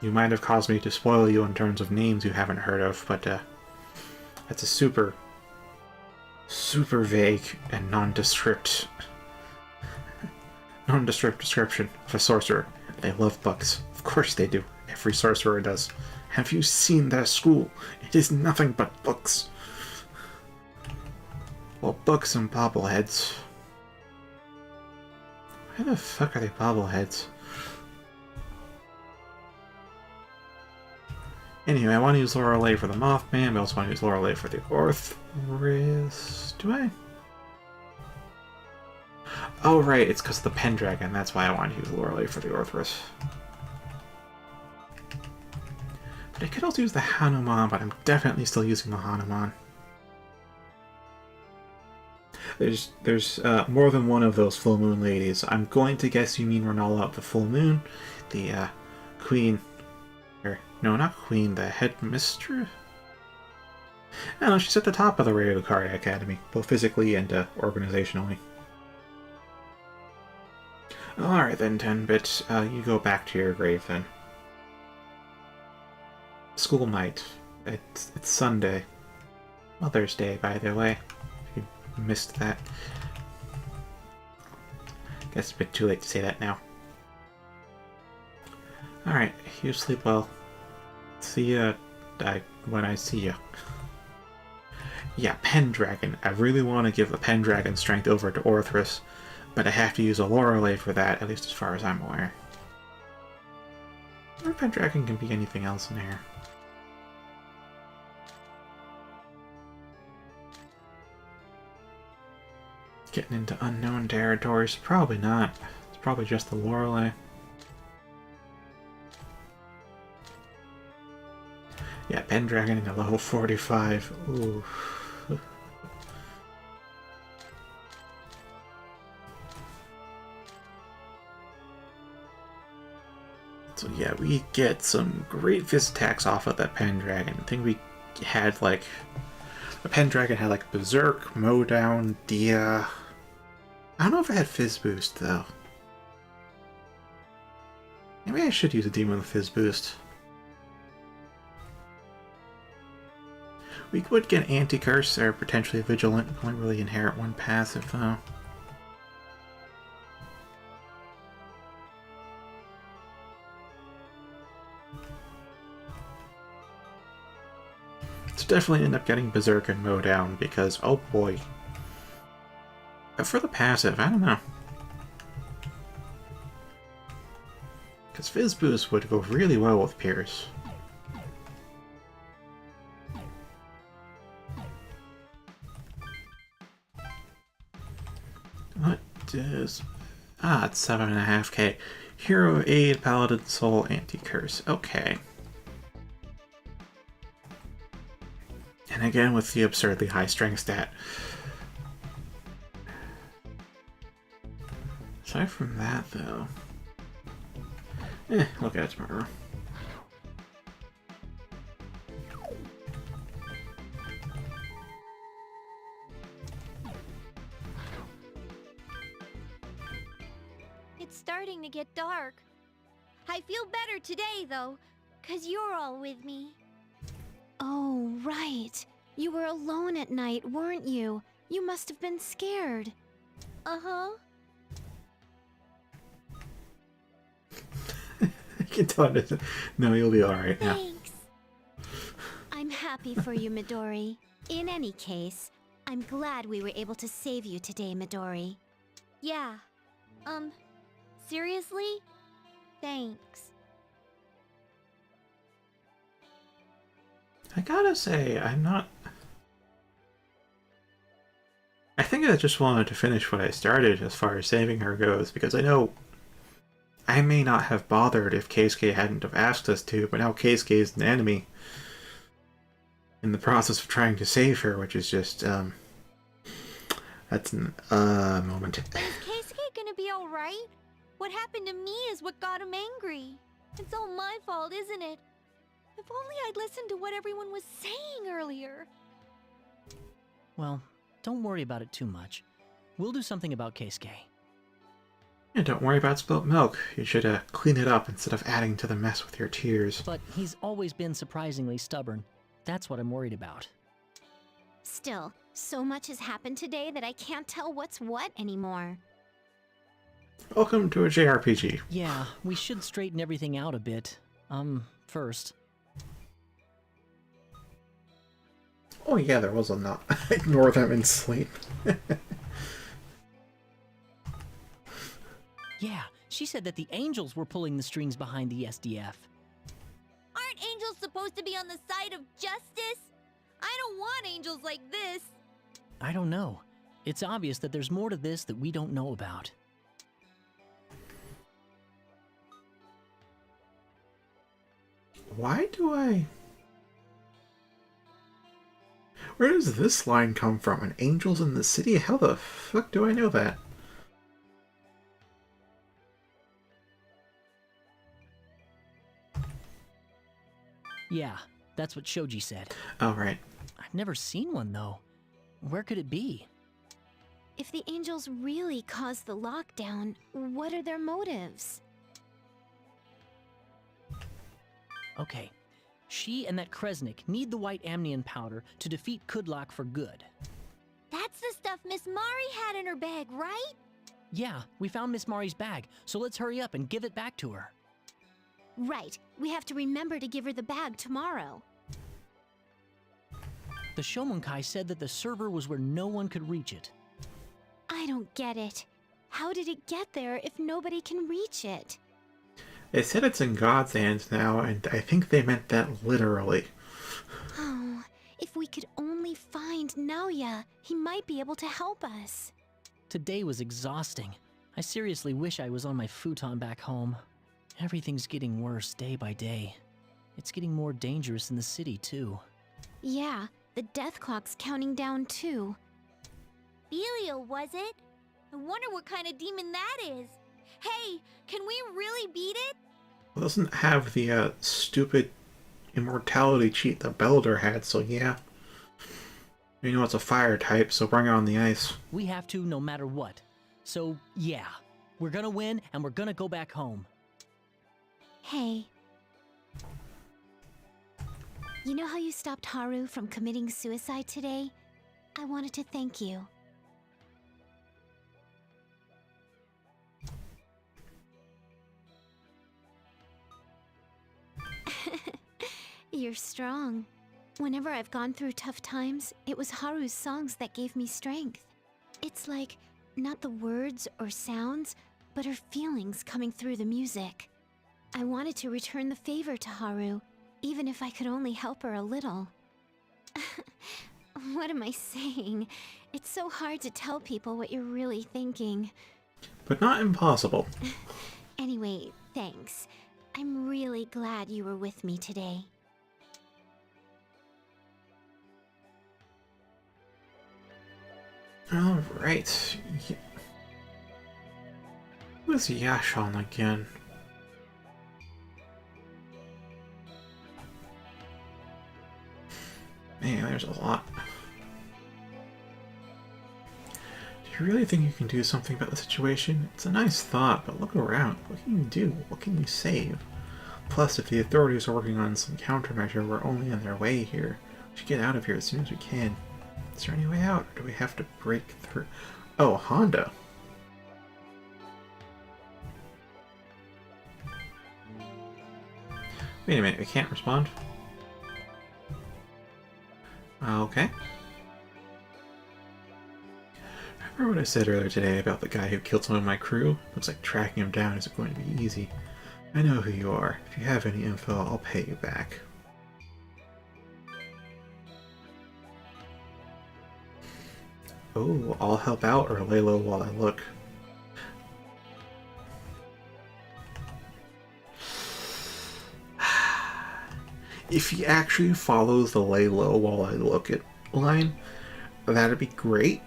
A: You might have caused me to spoil you in terms of names you haven't heard of, but that's a super vague and nondescript description of a sorcerer. They love books. Of course they do. Every sorcerer does. Have you seen their school? It is nothing but books. Well, books and bobbleheads. Why the fuck are they bobbleheads? Anyway, I want to use Lorelei for the Mothman, but I also want to use Lorelei for the Orthrus. Do I? Oh, right, it's because of the Pendragon. That's why I want to use Lorelei for the Orthrus. But I could also use the Hanuman, but I'm definitely still using the Hanuman. There's more than one of those full moon ladies. I'm going to guess you mean Renala, the full moon, the queen, or no, not queen, the headmistress. I don't know. She's at the top of the Rayokari Academy, both physically and organizationally. All right then, 10-bit. You go back to your grave then. School night. It's Sunday. Mother's Day, by the way. If you missed that. Guess it's a bit too late to say that now. Alright, you sleep well. See ya when I see ya. Yeah, Pendragon. I really want to give the Pendragon strength over to Orthrus, but I have to use a Lorelei for that, at least as far as I'm aware. Or Pendragon can be anything else in here. Getting into unknown territories? Probably not. It's probably just the Lorelei. Yeah, Pendragon into level 45. Ooh. So yeah, we get some great fist attacks off of that Pendragon. I think we had like... The Pendragon had like Berserk, Mowdown, Dia... I don't know if I had Fizz Boost, though. Maybe I should use a demon with Fizz Boost. We would get Anti-Curse or potentially Vigilant. Only really inherit one passive, though. So definitely end up getting Berserk and Mowdown because, oh boy. But for the passive, I don't know. Because Fizz Boost would go really well with Pierce. What is... Ah, it's 7.5k. Hero Aid, Paladin Soul, Anti-Curse. Okay. And again with the absurdly high strength stat. Aside from that, though... look at it tomorrow.
D: It's starting to get dark. I feel better today, though, 'cause you're all with me.
H: Oh, right. You were alone at night, weren't you? You must have been scared.
D: Uh-huh.
A: I can tell it. No, you'll be alright now.
D: Thanks.
H: I'm happy for you, Midori. In any case, I'm glad we were able to save you today, Midori.
D: Yeah. Seriously? Thanks.
A: I gotta say, I'm not... I think I just wanted to finish what I started as far as saving her goes, because I know I may not have bothered if Keisuke hadn't have asked us to, but now Keisuke is an enemy in the process of trying to save her, which is just, that's an, moment.
D: But is Keisuke gonna be alright? What happened to me is what got him angry. It's all my fault, isn't it? If only I'd listened to what everyone was saying earlier.
B: Well, don't worry about it too much. We'll do something about Keisuke.
A: Yeah, don't worry about spilt milk. You should, clean it up instead of adding to the mess with your tears.
B: But he's always been surprisingly stubborn. That's what I'm worried about.
H: Still, so much has happened today that I can't tell what's what anymore.
A: Welcome to a JRPG.
B: Yeah, we should straighten everything out a bit. First.
A: Oh yeah, there was a knot. Ignore them in sleep.
B: Yeah, she said that the angels were pulling the strings behind the SDF.
D: Aren't angels supposed to be on the side of justice? I don't want angels like this.
B: I don't know. It's obvious that there's more to this that we don't know about.
A: Where does this line come from? An angel's in the city? How the fuck do I know that?
B: Yeah, that's what Shoji said.
A: Oh, right.
B: I've never seen one, though. Where could it be?
H: If the angels really caused the lockdown, what are their motives?
B: Okay. She and that Kresnik need the white amnion powder to defeat Kudlok for good.
D: That's the stuff Miss Mari had in her bag, right?
B: Yeah, we found Miss Mari's bag, so let's hurry up and give it back to her.
H: Right. We have to remember to give her the bag tomorrow.
B: The Shomonkai said that the server was where no one could reach it.
H: I don't get it. How did it get there if nobody can reach it?
A: They said it's in God's hands now, and I think they meant that literally.
H: Oh, if we could only find Naoya, he might be able to help us.
B: Today was exhausting. I seriously wish I was on my futon back home. Everything's getting worse day by day. It's getting more dangerous in the city, too.
H: Yeah, the death clock's counting down too.
D: Belial, was it? I wonder what kind of demon that is. Hey, can we really beat it?
A: It doesn't have the stupid immortality cheat that Beldor had, so yeah. You know it's a fire type, so bring on the ice.
B: We have to no matter what. So, yeah. We're gonna win, and we're gonna go back home.
H: Hey. You know how you stopped Haru from committing suicide today? I wanted to thank you. You're strong. Whenever I've gone through tough times, it was Haru's songs that gave me strength. It's like, not the words or sounds, but her feelings coming through the music. I wanted to return the favor to Haru, even if I could only help her a little. What am I saying? It's so hard to tell people what you're really thinking.
A: But not impossible.
H: Anyway, thanks. I'm really glad you were with me today.
A: Alright. Who's Yashon again? Man, there's a lot. Do you really think you can do something about the situation? It's a nice thought, but look around. What can you do? What can you save? Plus, if the authorities are working on some countermeasure, we're only in their way here. We should get out of here as soon as we can. Is there any way out, or do we have to break through? Oh, Honda. Wait a minute, we can't respond? Okay. Remember what I said earlier today about the guy who killed some of my crew? Looks like tracking him down isn't going to be easy. I know who you are. If you have any info, I'll pay you back. Oh, I'll help out or lay low while I look. If he actually follows the lay low while I look at line, that'd be great.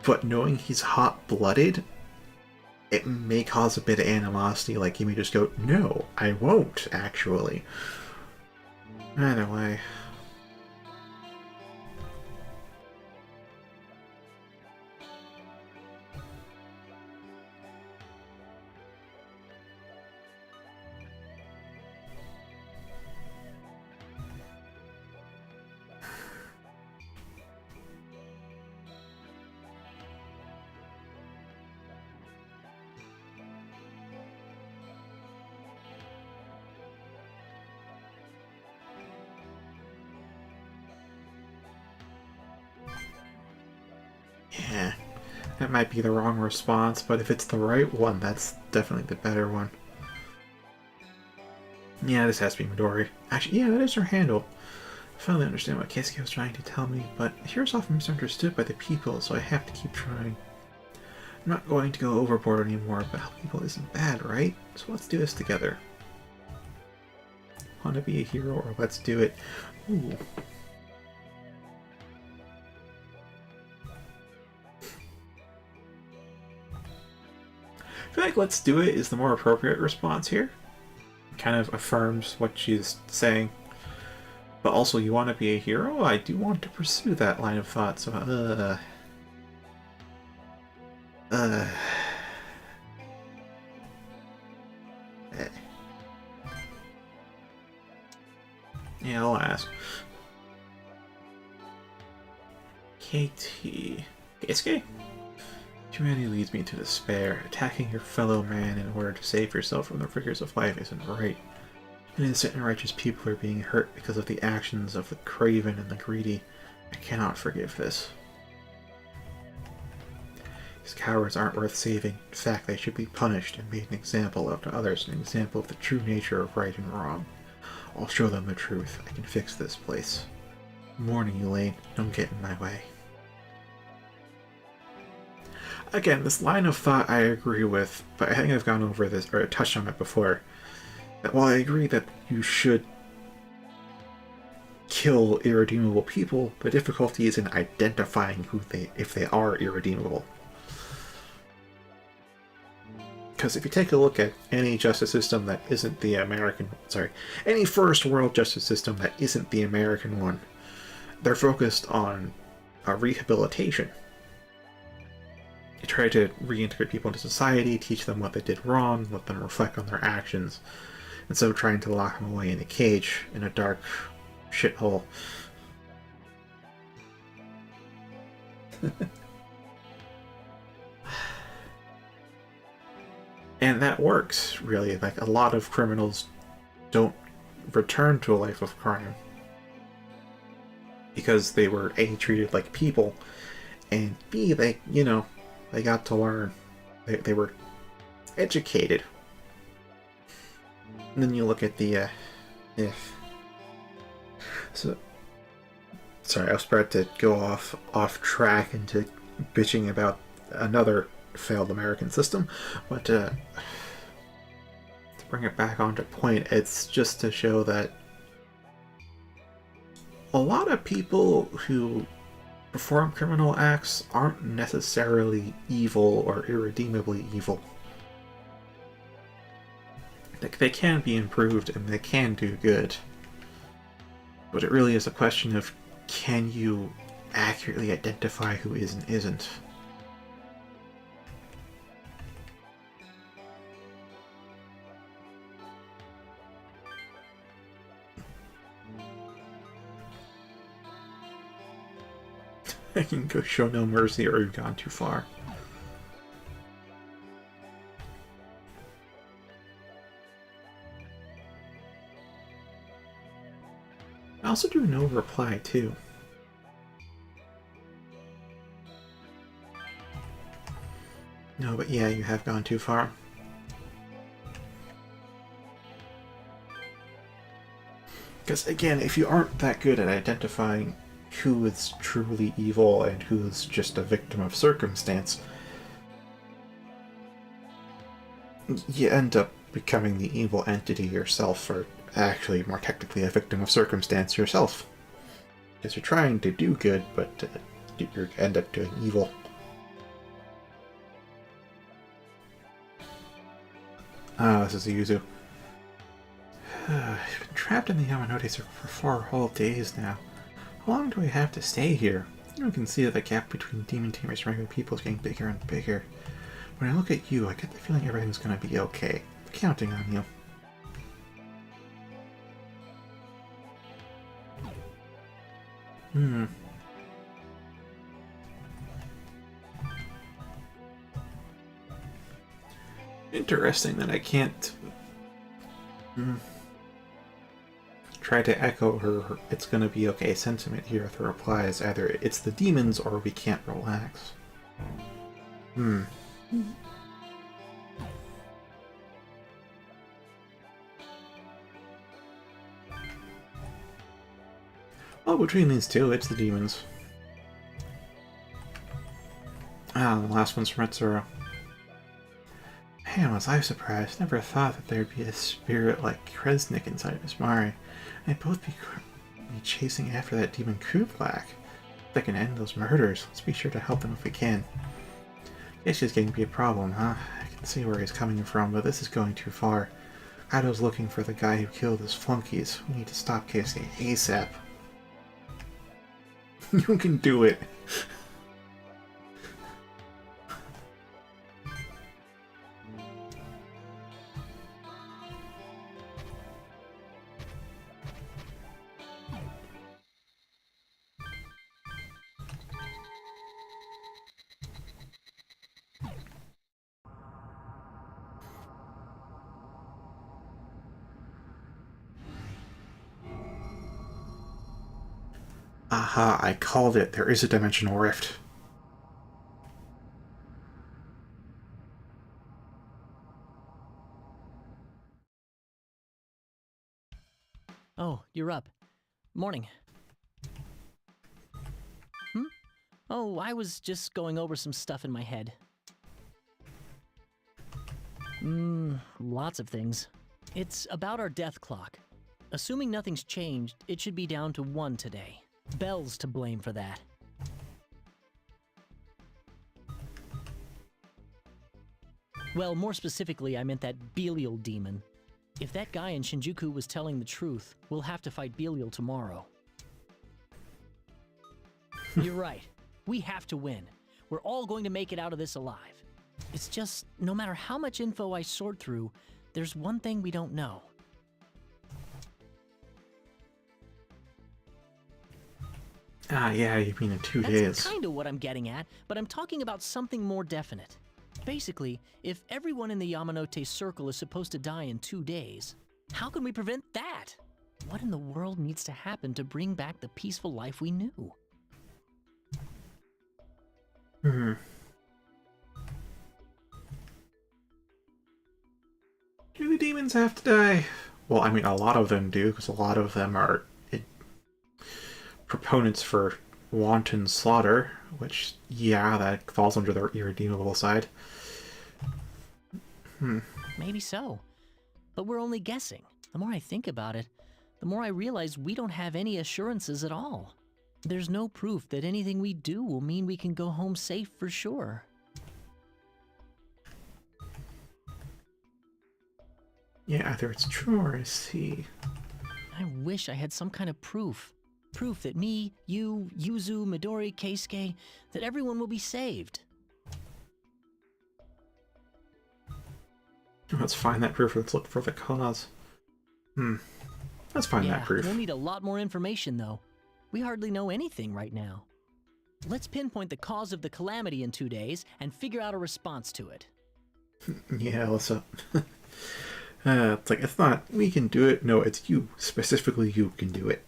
A: But knowing he's hot-blooded, it may cause a bit of animosity, like he may just go, no, I won't, actually. Either way. Yeah, that might be the wrong response, but if it's the right one, that's definitely the better one. Yeah, this has to be Midori. Actually, yeah, that is her handle. I finally understand what Keisuke was trying to tell me, but Hero's often misunderstood by the people, so I have to keep trying. I'm not going to go overboard anymore, but helping people isn't bad, right? So let's do this together. Want to be a hero, or let's do it. Ooh. feel like "let's do it" is the more appropriate response here. Kind of affirms what she's saying. But also, you want to be a hero? I do want to pursue that line of thought, so, eh. Yeah, I'll ask. KT. Keisuke? Humanity leads me to despair. Attacking your fellow man in order to save yourself from the rigors of life isn't right. Innocent and righteous people are being hurt because of the actions of the craven and the greedy. I cannot forgive this. These cowards aren't worth saving. In fact, they should be punished and made an example of to others, an example of the true nature of right and wrong. I'll show them the truth. I can fix this place. I'm warning you, Lane. Don't get in my way. Again, this line of thought I agree with, but I think I've gone over this, or touched on it before. That while I agree that you should kill irredeemable people, the difficulty is in identifying if they are irredeemable. Because if you take a look at any justice system that isn't the any first world justice system that isn't the American one, they're focused on rehabilitation. You try to reintegrate people into society, teach them what they did wrong, let them reflect on their actions, instead of trying to lock them away in a cage, in a dark shithole. And that works, really. Like, a lot of criminals don't return to a life of crime because they were A, treated like people, and B, they got to learn. They were educated. And then you look at the, So, sorry, I was about to go off track into bitching about another failed American system, but to bring it back onto point, it's just to show that a lot of people who perform criminal acts aren't necessarily evil or irredeemably evil. They can be improved and they can do good, but it really is a question of, can you accurately identify who is and isn't? I can go show no mercy or you've gone too far. I also do no reply too. No, but yeah, you have gone too far. Because again, if you aren't that good at identifying who is truly evil and who's just a victim of circumstance, you end up becoming the evil entity yourself, or actually more technically a victim of circumstance yourself. Because you're trying to do good, but you end up doing evil. Ah, this is a Yuzu. I've been trapped in the Yamanote Circle for 4 whole days now. How long do I have to stay here? You can see that the gap between demon tamers and regular people is getting bigger and bigger. When I look at you, I get the feeling everything's gonna be okay. I'm counting on you. Interesting that I can't try to echo her "it's gonna be okay" sentiment here with her replies. Either it's the demons or we can't relax. Well, between these two, it's the demons. Ah, the last one's from Retsuro. Man, was I surprised. Never thought that there'd be a spirit like Kresnik inside Miss Mari. I'd both be chasing after that demon Kublak. If I can end those murders, let's be sure to help them if we can. Guess she's getting to be a problem, huh? I can see where he's coming from, but this is going too far. Kaido's looking for the guy who killed his flunkies. We need to stop Keisuke ASAP. You can do it. Aha, I called it. There is a dimensional rift.
B: Oh, you're up. Morning. Oh, I was just going over some stuff in my head. Lots of things. It's about our death clock. Assuming nothing's changed, it should be down to 1 today. Bell's to blame for that. Well, more specifically, I meant that Belial demon. If that guy in Shinjuku was telling the truth, we'll have to fight Belial tomorrow. You're right. We have to win. We're all going to make it out of this alive. It's just, no matter how much info I sort through, there's one thing we don't know.
A: Ah, yeah, you mean in 2
B: That's
A: days.
B: kind of what I'm getting at, but I'm talking about something more definite. Basically, if everyone in the Yamanote Circle is supposed to die in 2 days, how can we prevent that? What in the world needs to happen to bring back the peaceful life we knew?
A: Do the demons have to die? Well, I mean, a lot of them do, because a lot of them are proponents for wanton slaughter, which, yeah, that falls under the irredeemable side.
B: Maybe so. But we're only guessing. The more I think about it, the more I realize we don't have any assurances at all. There's no proof that anything we do will mean we can go home safe for sure.
A: Yeah, either it's true or I see.
B: I wish I had some kind of proof. Proof that me, you, Yuzu, Midori, Keisuke, that everyone will be saved.
A: Let's find that proof. Let's look for the cause. Let's find that proof.
B: We'll need a lot more information, though. We hardly know anything right now. Let's pinpoint the cause of the calamity in 2 days and figure out a response to it.
A: Yeah, what's up? It's like, it's not, we can do it. No, it's you. Specifically, you can do it.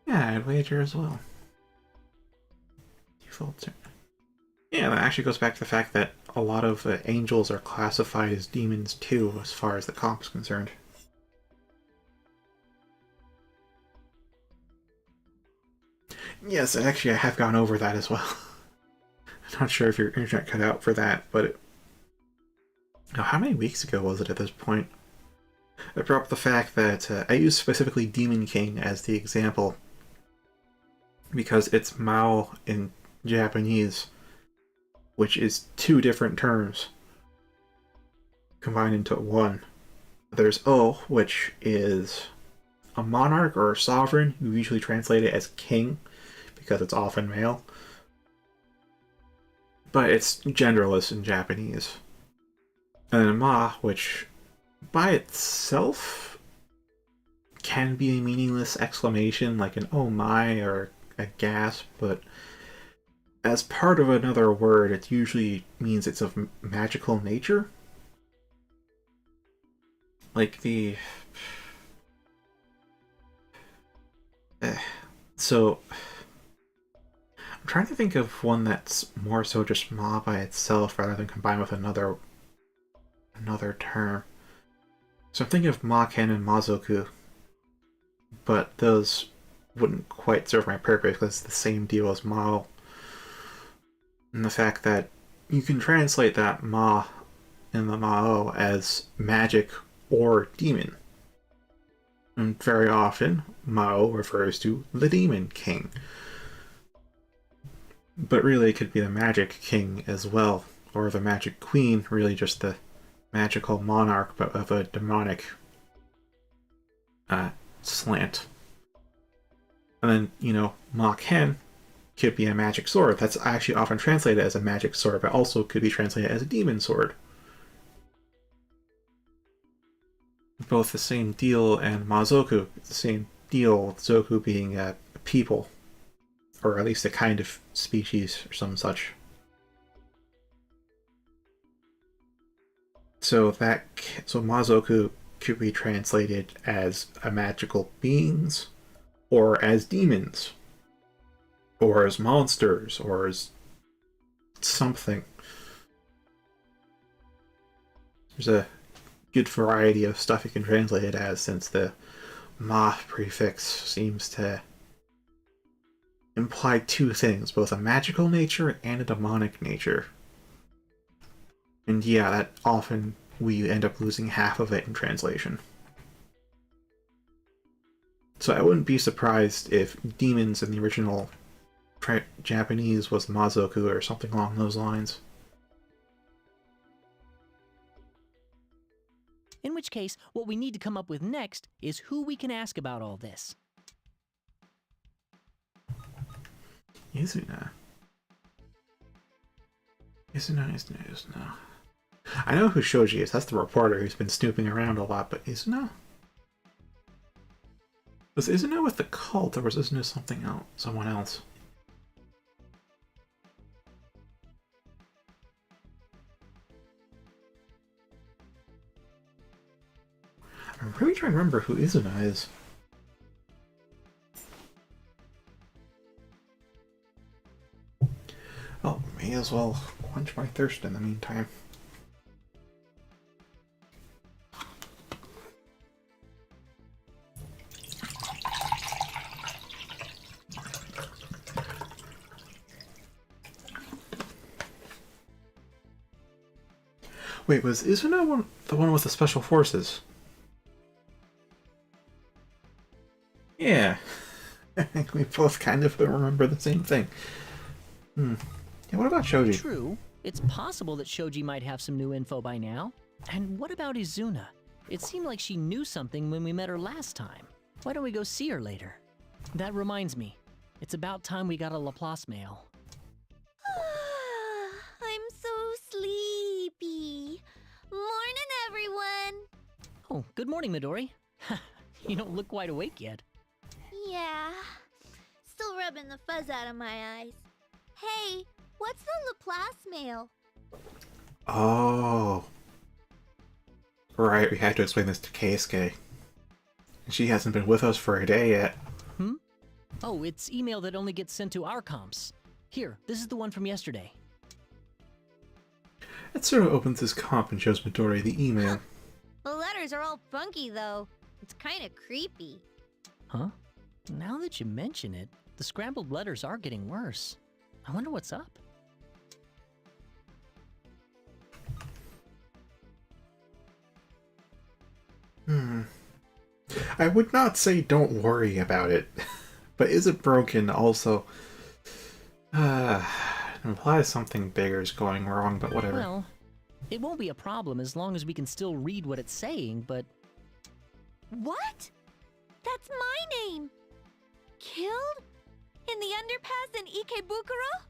A: Yeah, I'd wager as well. Default turn. Yeah, that actually goes back to the fact that a lot of angels are classified as demons too, as far as the comp's concerned. Yes, actually I have gone over that as well. I'm not sure if your internet cut out for that, but now, how many weeks ago was it at this point? I brought up the fact that I used specifically Demon King as the example because it's Mao in Japanese, which is 2 different terms combined into one. There's O, which is a monarch or a sovereign. You usually translate it as king because it's often male. But it's genderless in Japanese. And then Ma, which by itself can be a meaningless exclamation like an oh my or a gasp, but as part of another word, it usually means it's of magical nature. Like the... So... I'm trying to think of one that's more so just Ma by itself rather than combined with another term. So I'm thinking of Ma-ken and Mazoku, but those wouldn't quite serve my purpose because it's the same deal as Mao. And the fact that you can translate that Ma in the Mao as magic or demon. And very often, Mao refers to the Demon King. But really, it could be the Magic King as well, or the Magic Queen, really just the magical monarch, but of a demonic slant. And then, Ma Ken could be a magic sword. That's actually often translated as a magic sword, but also could be translated as a demon sword. Both the same deal, and Mazoku, the same deal, with Zoku being a people, or at least a kind of species, or some such. So Mazoku could be translated as a magical beings, or as demons, or as monsters, or as something. There's a good variety of stuff you can translate it as, since the Ma prefix seems to imply two things, both a magical nature and a demonic nature. And yeah, that often we end up losing half of it in translation. So I wouldn't be surprised if demons in the original Japanese was Mazoku or something along those lines.
B: In which case, what we need to come up with next is who we can ask about all this.
A: Izuna. I know who Shoji is. That's the reporter who's been snooping around a lot, but Izuna? Was Izuna with the cult, or was Izuna something else? Someone else? I'm really trying to remember who Izuna is. Oh, may as well quench my thirst in the meantime. Wait, was Izuna the one with the special forces? Yeah. I think we both kind of remember the same thing. Yeah, what about Shoji?
B: True. It's possible that Shoji might have some new info by now. And what about Izuna? It seemed like she knew something when we met her last time. Why don't we go see her later? That reminds me. It's about time we got a Laplace mail.
D: I'm so sleepy. Morning, everyone.
B: Oh, good morning, Midori. You don't look quite awake yet.
D: Yeah. Still rubbing the fuzz out of my eyes. Hey, what's the Laplace mail?
A: Oh. Right, we had to explain this to Keisuke. She hasn't been with us for a day yet.
B: Oh, it's email that only gets sent to our comps. Here, this is the one from yesterday.
A: Etsuro opens his comp and shows Midori the email.
D: The letters are all funky, though. It's kind of creepy.
B: Huh? Now that you mention it, the scrambled letters are getting worse. I wonder what's up.
A: I would not say don't worry about it, but is it broken also? Implies something bigger is going wrong, but whatever.
B: Well, it won't be a problem as long as we can still read what it's saying, but...
D: What? That's my name! Killed? In the underpass in Ikebukuro?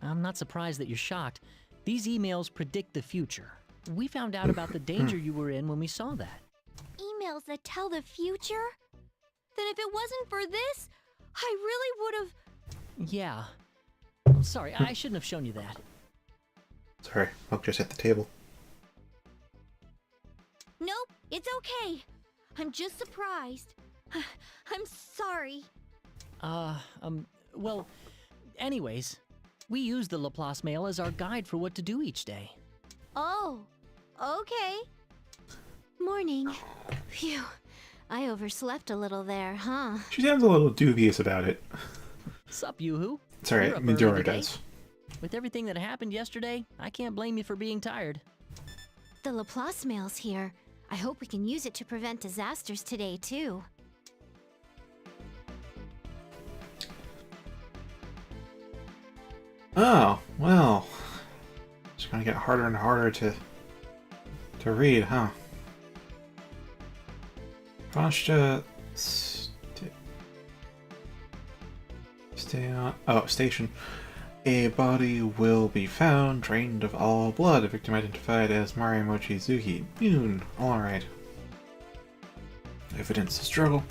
B: I'm not surprised that you're shocked. These emails predict the future. We found out about the danger you were in when we saw that.
D: Emails that tell the future? Then if it wasn't for this, I really would have...
B: Yeah. Oh, sorry, I shouldn't have shown you that.
A: Sorry, I'll just hit the table.
D: Nope, it's okay. I'm just surprised. I'm sorry.
B: Well, anyways, we use the Laplace mail as our guide for what to do each day.
D: Oh, okay.
H: Morning. Phew. I overslept a little there, huh?
A: She sounds a little dubious about it.
B: Sup, Yoo-hoo?
A: Sorry,
B: You're up early
A: Midori
B: today.
A: does.
B: With everything that happened yesterday, I can't blame you for being tired.
H: The Laplace mail's here. I hope we can use it to prevent disasters today, too.
A: Oh, well. It's gonna get harder and harder to read, huh? Stay on. Oh, station. A body will be found, drained of all blood. A victim identified as Mari Mochizuki. Noon. Alright. Evidence of struggle.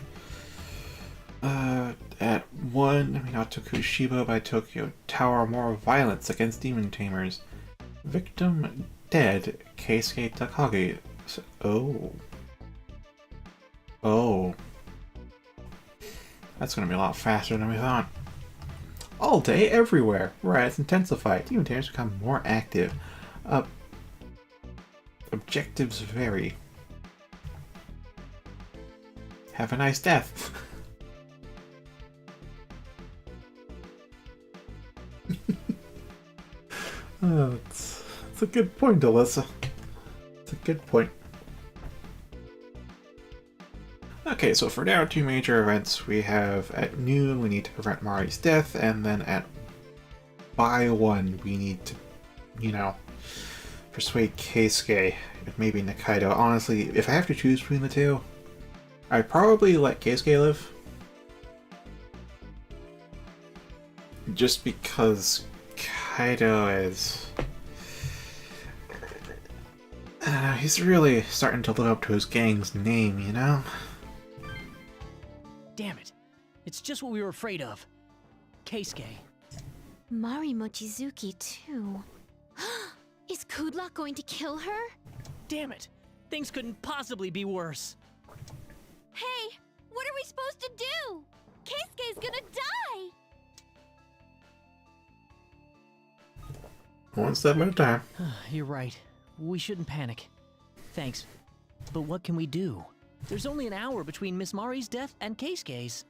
A: At 1, Minato Kushiba by Tokyo Tower. More violence against demon tamers. Victim dead. Keisuke Takagi. Oh. Oh. That's gonna be a lot faster than we thought. All day, everywhere. Riots intensify. Demon tamers become more active. Objectives vary. Have a nice death. Oh, it's a good point, Alyssa. It's a good point. Okay, so for now, 2 major events. We have at noon, we need to prevent Mari's death, and then at by 1, we need to, you know, persuade Keisuke, maybe Nikaido. Honestly, if I have to choose between the two, I'd probably let Keisuke live. Just because Kaido is... he's really starting to live up to his gang's name, you know?
B: Damn it. It's just what we were afraid of. Keisuke.
H: Mari Mochizuki, too. Is Kudlock going to kill her?
B: Damn it. Things couldn't possibly be worse.
D: Hey, what are we supposed to do? Keisuke's gonna die!
A: One step at a time.
B: You're right. We shouldn't panic. Thanks. But what can we do? There's only an hour between Miss Mari's death and Keisuke's.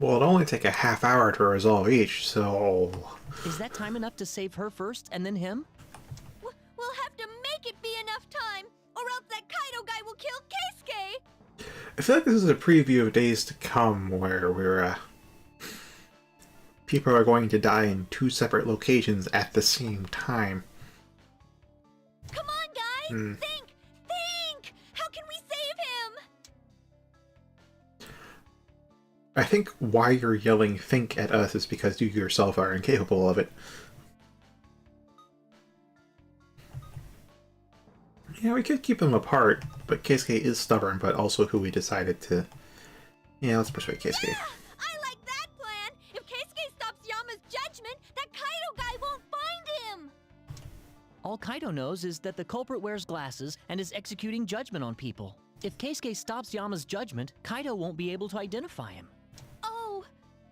A: Well, it'll only take a half hour to resolve each, so...
B: Is that time enough to save her first and then him?
D: We'll have to make it be enough time, or else that Kaido guy will kill Keisuke!
A: I feel like this is a preview of days to come where we're, people are going to die in 2 separate locations at the same time.
D: Come on, guys! Think! Think! How can we save him?
A: I think why you're yelling "think" at us is because you yourself are incapable of it. Yeah, we could keep them apart, but Keisuke is stubborn, but also who we decided to... Yeah, let's persuade Keisuke.
D: Yeah! I like that plan! If Keisuke stops Yama's judgment, that Kaido guy won't find him!
B: All Kaido knows is that the culprit wears glasses and is executing judgment on people. If Keisuke stops Yama's judgment, Kaido won't be able to identify him.
D: Oh,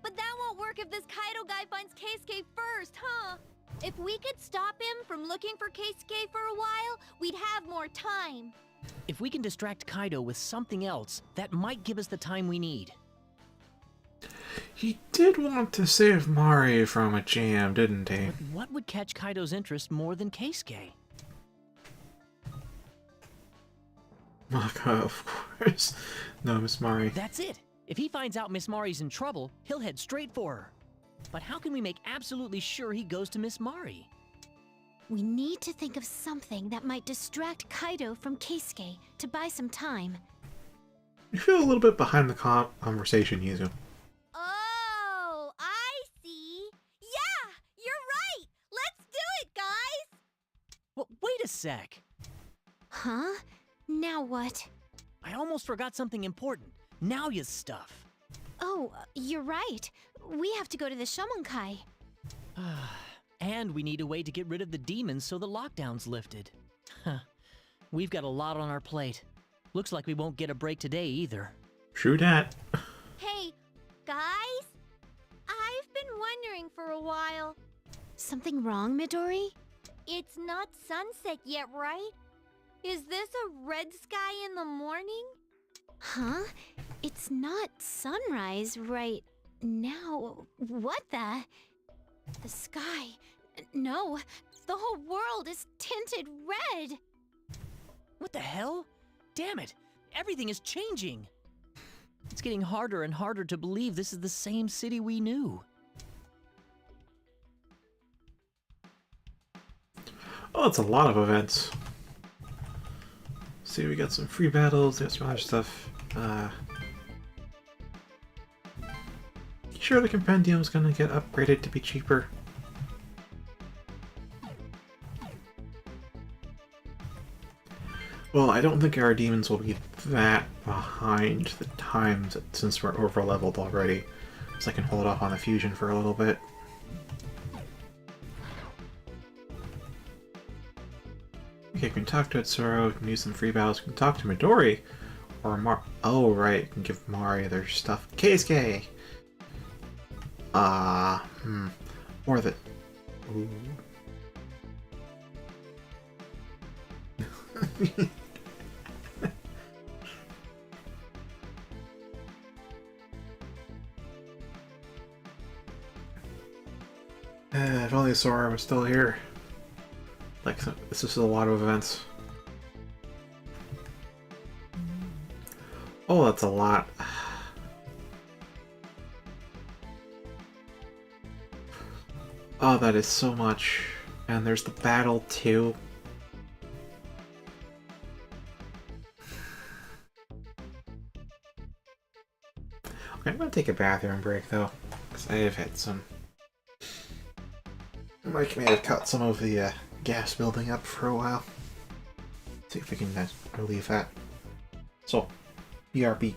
D: but that won't work if this Kaido guy finds Keisuke first, huh? If we could stop him from looking for Keisuke for a while, we'd have more time.
B: If we can distract Kaido with something else, that might give us the time we need.
A: He did want to save Mari from a jam, didn't he?
B: But what would catch Kaido's interest more than Keisuke?
A: Of course. No, Miss Mari.
B: That's it! If he finds out Miss Mari's in trouble, he'll head straight for her. But how can we make absolutely sure he goes to Miss Mari?
H: We need to think of something that might distract Kaido from Keisuke to buy some time.
A: You feel a little bit behind the conversation, Yuzu.
D: Oh, I see. Yeah, you're right. Let's do it, guys.
B: Well, wait a sec.
H: Huh? Now what?
B: I almost forgot something important. Naoya's stuff.
H: Oh, you're right. We have to go to the Shomonkai.
B: And we need a way to get rid of the demons so the lockdown's lifted. Huh. We've got a lot on our plate. Looks like we won't get a break today either.
A: True dat.
D: Hey, guys. I've been wondering for a while.
H: Something wrong, Midori?
D: It's not sunset yet, right? Is this a red sky in the morning?
H: Huh? It's not sunrise right now. What the? The sky. No, the whole world is tinted red.
B: What the hell? Damn it! everything is changing. It's getting harder and harder to believe this is the same city we knew.
A: Oh, it's a lot of events. See, we got some free battles, there's some other stuff. Sure the compendium's gonna get upgraded to be cheaper. Well, I don't think our demons will be that behind the times since we're over-leveled already. So I can hold off on the fusion for a little bit. Okay, you can talk to Itsuro, you can use some free battles, you can talk to Midori, or oh right, you can give Mari their stuff. Keisuke! Or the... Ooh. If only Sora was still here. Like, this is a lot of events. Oh, that's a lot. Oh, that is so much. And there's the battle, too. Okay, I'm gonna take a bathroom break, though. Because I have had some... Mike may have cut some of the gas building up for a while. See if we can relieve that. So, BRB.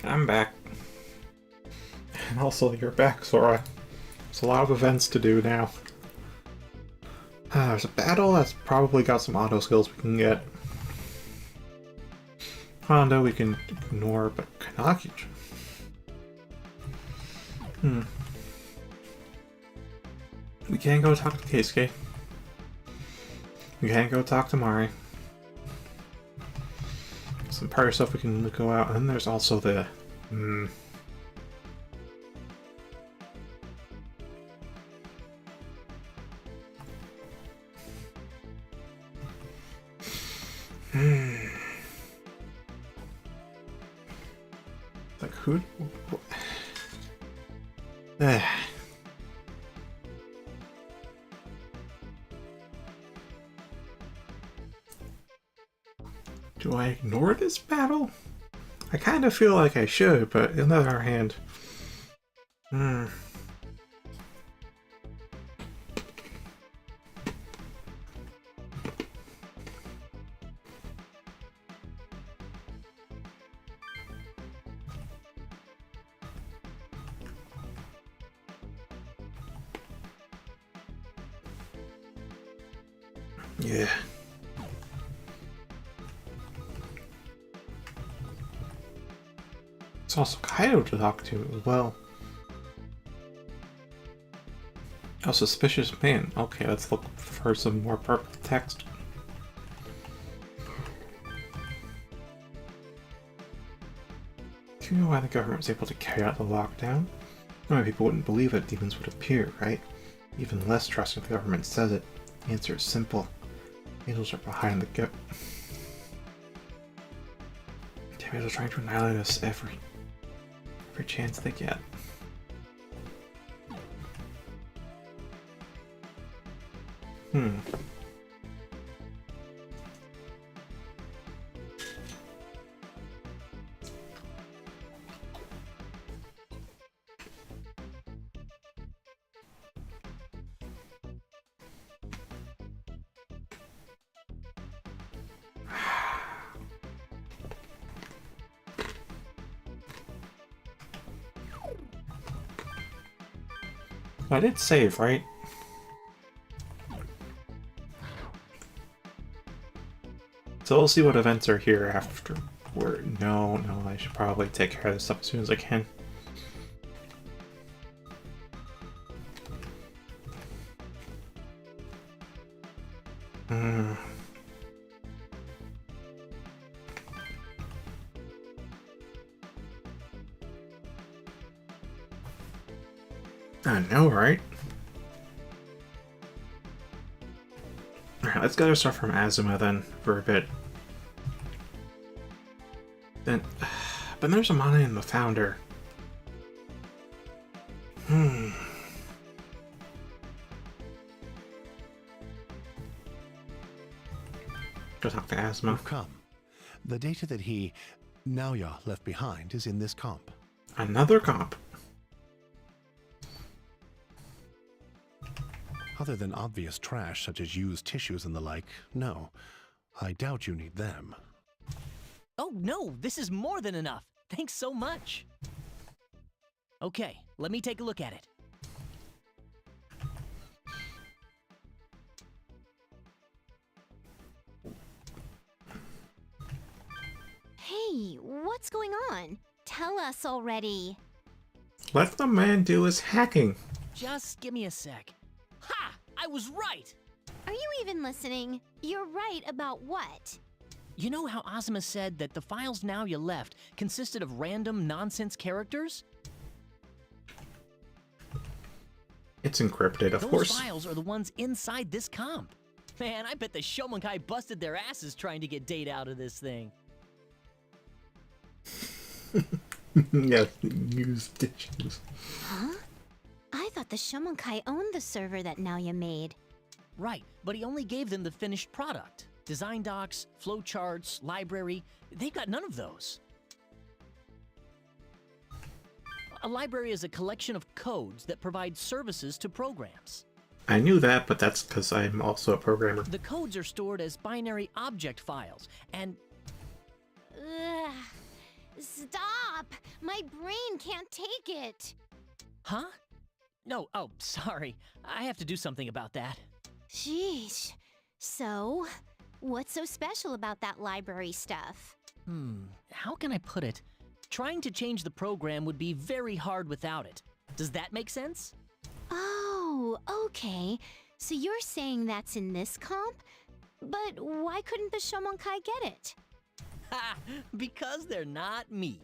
A: I'm back. And also, you're back, Sora. There's a lot of events to do now. There's a battle that's probably got some auto skills we can get. Honda we can ignore, but Kanaki... We can't go talk to Keisuke. We can't go talk to Mari. Some party stuff we can go out, and then there's also the... Like, who... Do I ignore this battle? I kind of feel like I should, but on the other hand... Yeah. It's also Kaido to talk to as well. A suspicious man. Okay, let's look for some more purple text. Do you know why the government was able to carry out the lockdown? Many people wouldn't believe it, demons would appear, right? Even less trusting if the government says it. The answer is simple. Angels are behind the gap. Demons are trying to annihilate us every chance they get. I did save, right? So we'll see what events are here afterward. No, I should probably take care of this stuff as soon as I can. I know, right? Alright, let's gather stuff from Azuma then for a bit. Then, but there's a mana in the Founder. Go talk to Azuma.
I: You've come. The data that Naoya left behind is in this comp.
A: Another comp.
I: Other than obvious trash such as used tissues and the like, no. I doubt you need them.
B: Oh no, this is more than enough. Thanks so much. Okay, let me take a look at it.
H: Hey, what's going on? Tell us already.
A: Let the man do his hacking.
B: Just give me a sec. Ha! I was right!
H: Are you even listening? You're right about what?
B: You know how Azuma said that the files Naoya left consisted of random nonsense characters?
A: It's encrypted, of course.
B: Those files are the ones inside this comp. Man, I bet the Shomonkai busted their asses trying to get data out of this thing.
A: Yeah, used tissues.
H: Huh? I thought the Shomonkai owned the server that Naoya made.
B: Right, but he only gave them the finished product. Design docs, flowcharts, library, they've got none of those. A library is a collection of codes that provide services to programs.
A: I knew that, but that's because I'm also a programmer.
B: The codes are stored as binary object files, and...
H: Ugh. Stop! My brain can't take it.
B: Huh? No, oh, sorry. I have to do something about that.
H: Sheesh. So, what's so special about that library stuff?
B: How can I put it? Trying to change the program would be very hard without it. Does that make sense?
H: Oh, okay. So you're saying that's in this comp? But why couldn't the Shomonkai get it?
B: Ha! Because they're not me.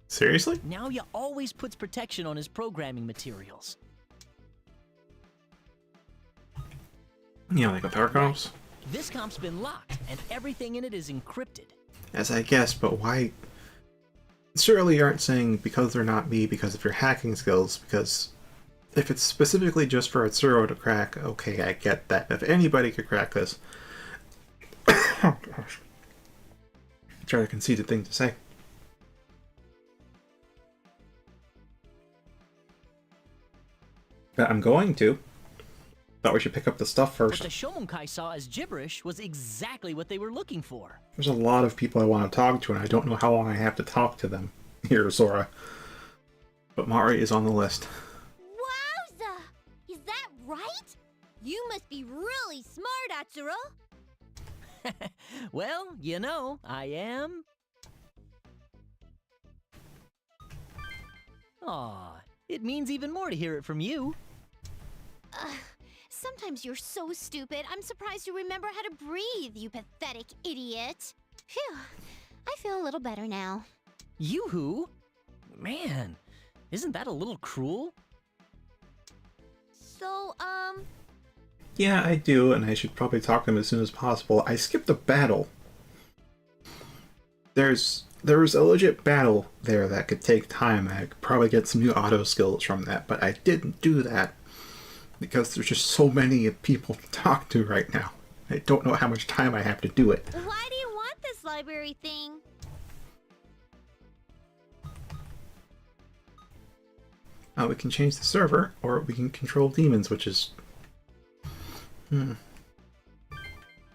A: Seriously?
B: Naoya always puts protection on his programming materials.
A: Yeah, like with our comps?
B: This comp's been locked, and everything in it is encrypted.
A: As I guess, but why? Surely you aren't saying because they're not me because of your hacking skills, because if it's specifically just for Atsuro to crack, okay, I get that. If anybody could crack this... Oh, gosh. Try to conceited thing to say. But I'm going to. Thought we should pick up the stuff
B: What
A: first.
B: the Shomonkai saw as gibberish was exactly what they were looking for.
A: There's a lot of people I want to talk to, and I don't know how long I have to talk to them. Here, Sora. But Mari is on the list.
D: Wowza! Is that right? You must be really smart, Atsuro.
B: Well, you know, I am. Aw, it means even more to hear it from you.
H: Sometimes you're so stupid, I'm surprised you remember how to breathe, you pathetic idiot. Phew, I feel a little better now.
B: Yoo-hoo? Man, isn't that a little cruel?
D: So,
A: Yeah, I do, and I should probably talk to him as soon as possible. I skipped a battle. There was a legit battle there that could take time. I could probably get some new auto skills from that, but I didn't do that because there's just so many people to talk to right now. I don't know how much time I have to do it.
D: why do you want this library thing?
A: We can change the server, or we can control demons, which is...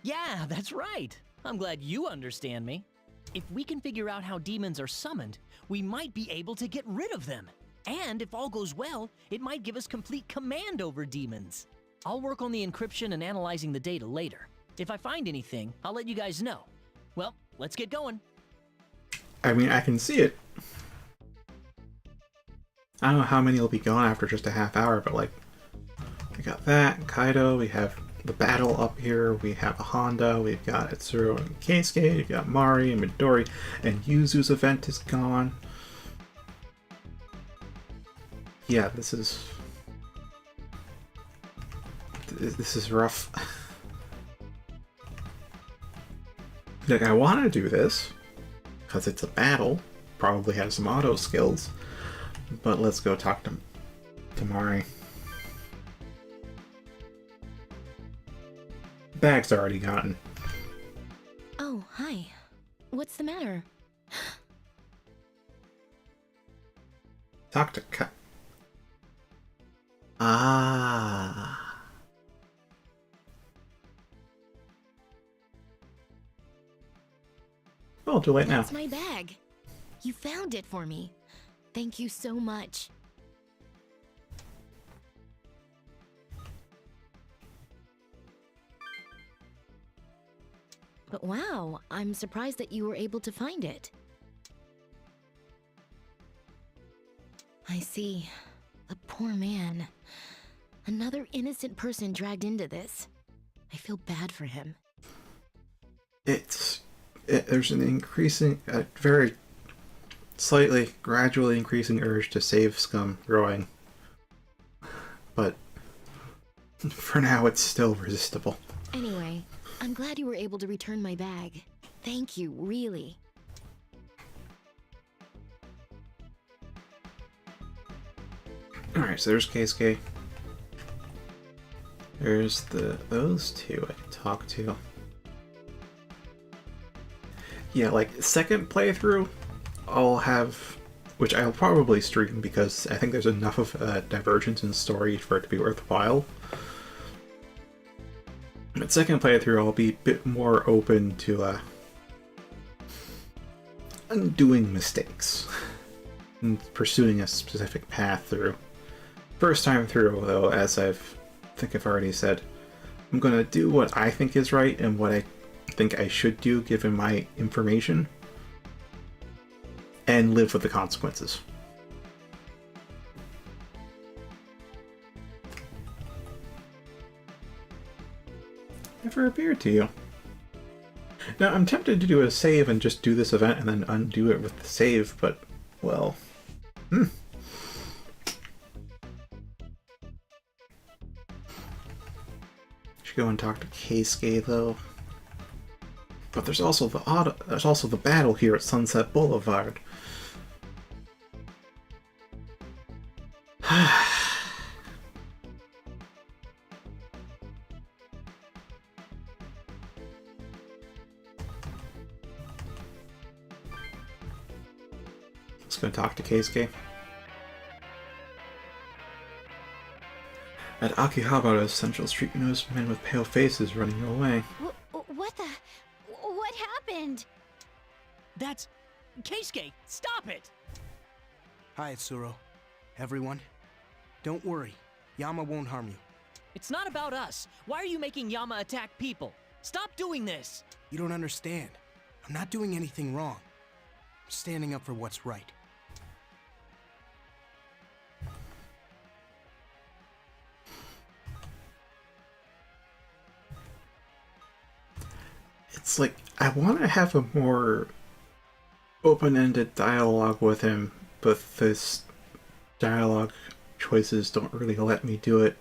B: Yeah, that's right. I'm glad you understand me. If we can figure out how demons are summoned, we might be able to get rid of them. And if all goes well, it might give us complete command over demons. I'll work on the encryption and analyzing the data later. If I find anything, I'll let you guys know. Well, let's get going.
A: I mean, I can see it. I don't know how many will be gone after just a half hour, but like, we got that, Kaido, we have the battle up here, we have a Honda, we've got Atsuro and Keisuke, we've got Mari and Midori, and Yuzu's event is gone. Yeah, this is rough. Like, I want to do this, because it's a battle, probably have some auto skills, but let's go talk to Mari. Bag's already gotten.
J: Oh, hi. What's the matter?
A: Talk to Ah. Oh, too late now.
J: That's my bag. You found it for me. Thank you so much. But wow, I'm surprised that you were able to find it. I see. The poor man. Another innocent person dragged into this. I feel bad for him.
A: There's an increasing, very slightly, gradually increasing urge to save Scum growing. But for now, it's still resistible.
J: Anyway, I'm glad you were able to return my bag. Thank you, really.
A: Alright, so there's Keisuke. There's those two I can talk to. Yeah, like, second playthrough, I'll have... which I'll probably stream because I think there's enough of divergence in story for it to be worthwhile. But second playthrough, I'll be a bit more open to undoing mistakes and pursuing a specific path through. First time through, though, as I think I've already said, I'm going to do what I think is right and what I think I should do given my information, and live with the consequences. Never appeared to you. Now, I'm tempted to do a save and just do this event and then undo it with the save, but, well... Should go and talk to Keisuke, though. But there's also the battle here at Sunset Boulevard. Let's go talk to Keisuke. At Akihabara's Central Street, you notice men with pale faces running away.
H: What the? What happened?
B: That's... Keisuke, stop it!
F: Hi, Itsuro. Everyone. Don't worry. Yama won't harm you.
B: It's not about us. Why are you making Yama attack people? Stop doing this!
F: You don't understand. I'm not doing anything wrong. I'm standing up for what's right.
A: It's like, I want to have a more open-ended dialogue with him, but this dialogue choices don't really let me do it.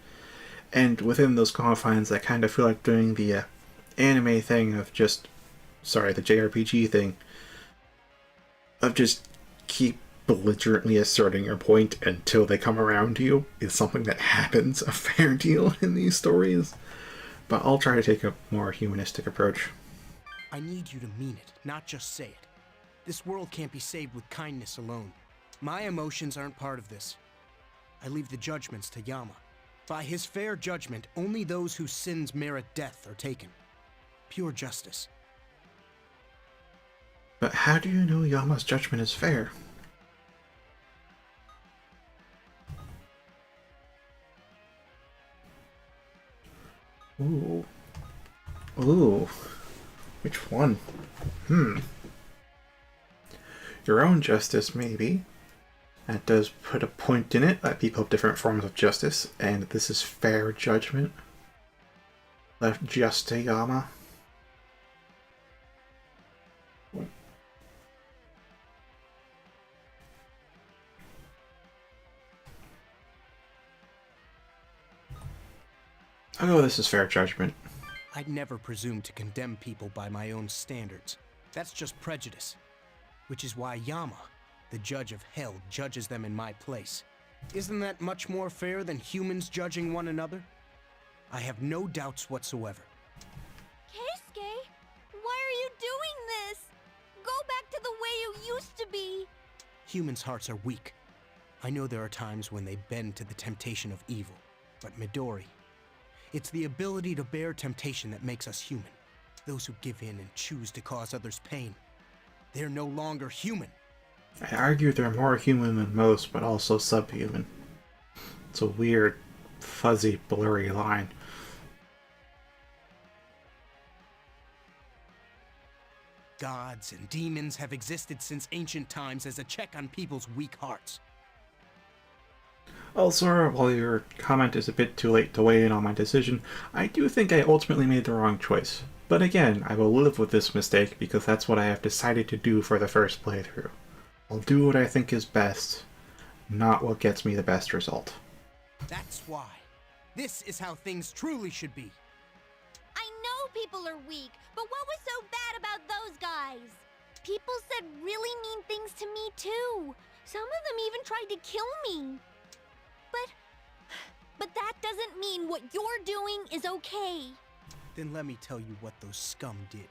A: And within those confines, I kind of feel like doing the anime thing of just... Sorry, the JRPG thing. Of just keep belligerently asserting your point until they come around to you is something that happens a fair deal in these stories. But I'll try to take a more humanistic approach.
F: I need you to mean it, not just say it. This world can't be saved with kindness alone. My emotions aren't part of this. I leave the judgments to Yama. By his fair judgment, only those whose sins merit death are taken. Pure justice.
A: But how do you know Yama's judgment is fair? Ooh. Ooh. Which one? Your own justice, maybe. That does put a point in it that people have different forms of justice, and this is fair judgment. Left just to Yama. I'll go, this is fair judgment.
F: I'd never presume to condemn people by my own standards. That's just prejudice. Which is why Yama, the judge of hell, judges them in my place. Isn't that much more fair than humans judging one another? I have no doubts whatsoever.
D: Keisuke, why are you doing this? Go back to the way you used to be.
F: Humans' hearts are weak. I know there are times when they bend to the temptation of evil. But Midori, it's the ability to bear temptation that makes us human. Those who give in and choose to cause others pain, they're no longer human.
A: I argue they're more human than most, but also subhuman. It's a weird, fuzzy, blurry line.
F: Gods and demons have existed since ancient times as a check on people's weak hearts.
A: Also, while your comment is a bit too late to weigh in on my decision, I do think I ultimately made the wrong choice. But again, I will live with this mistake because that's what I have decided to do for the first playthrough. I'll do what I think is best, not what gets me the best result.
F: That's why. This is how things truly should be.
D: I know people are weak, but what was so bad about those guys? People said really mean things to me too. Some of them even tried to kill me. But that doesn't mean what you're doing is okay.
F: Then let me tell you what those scum did.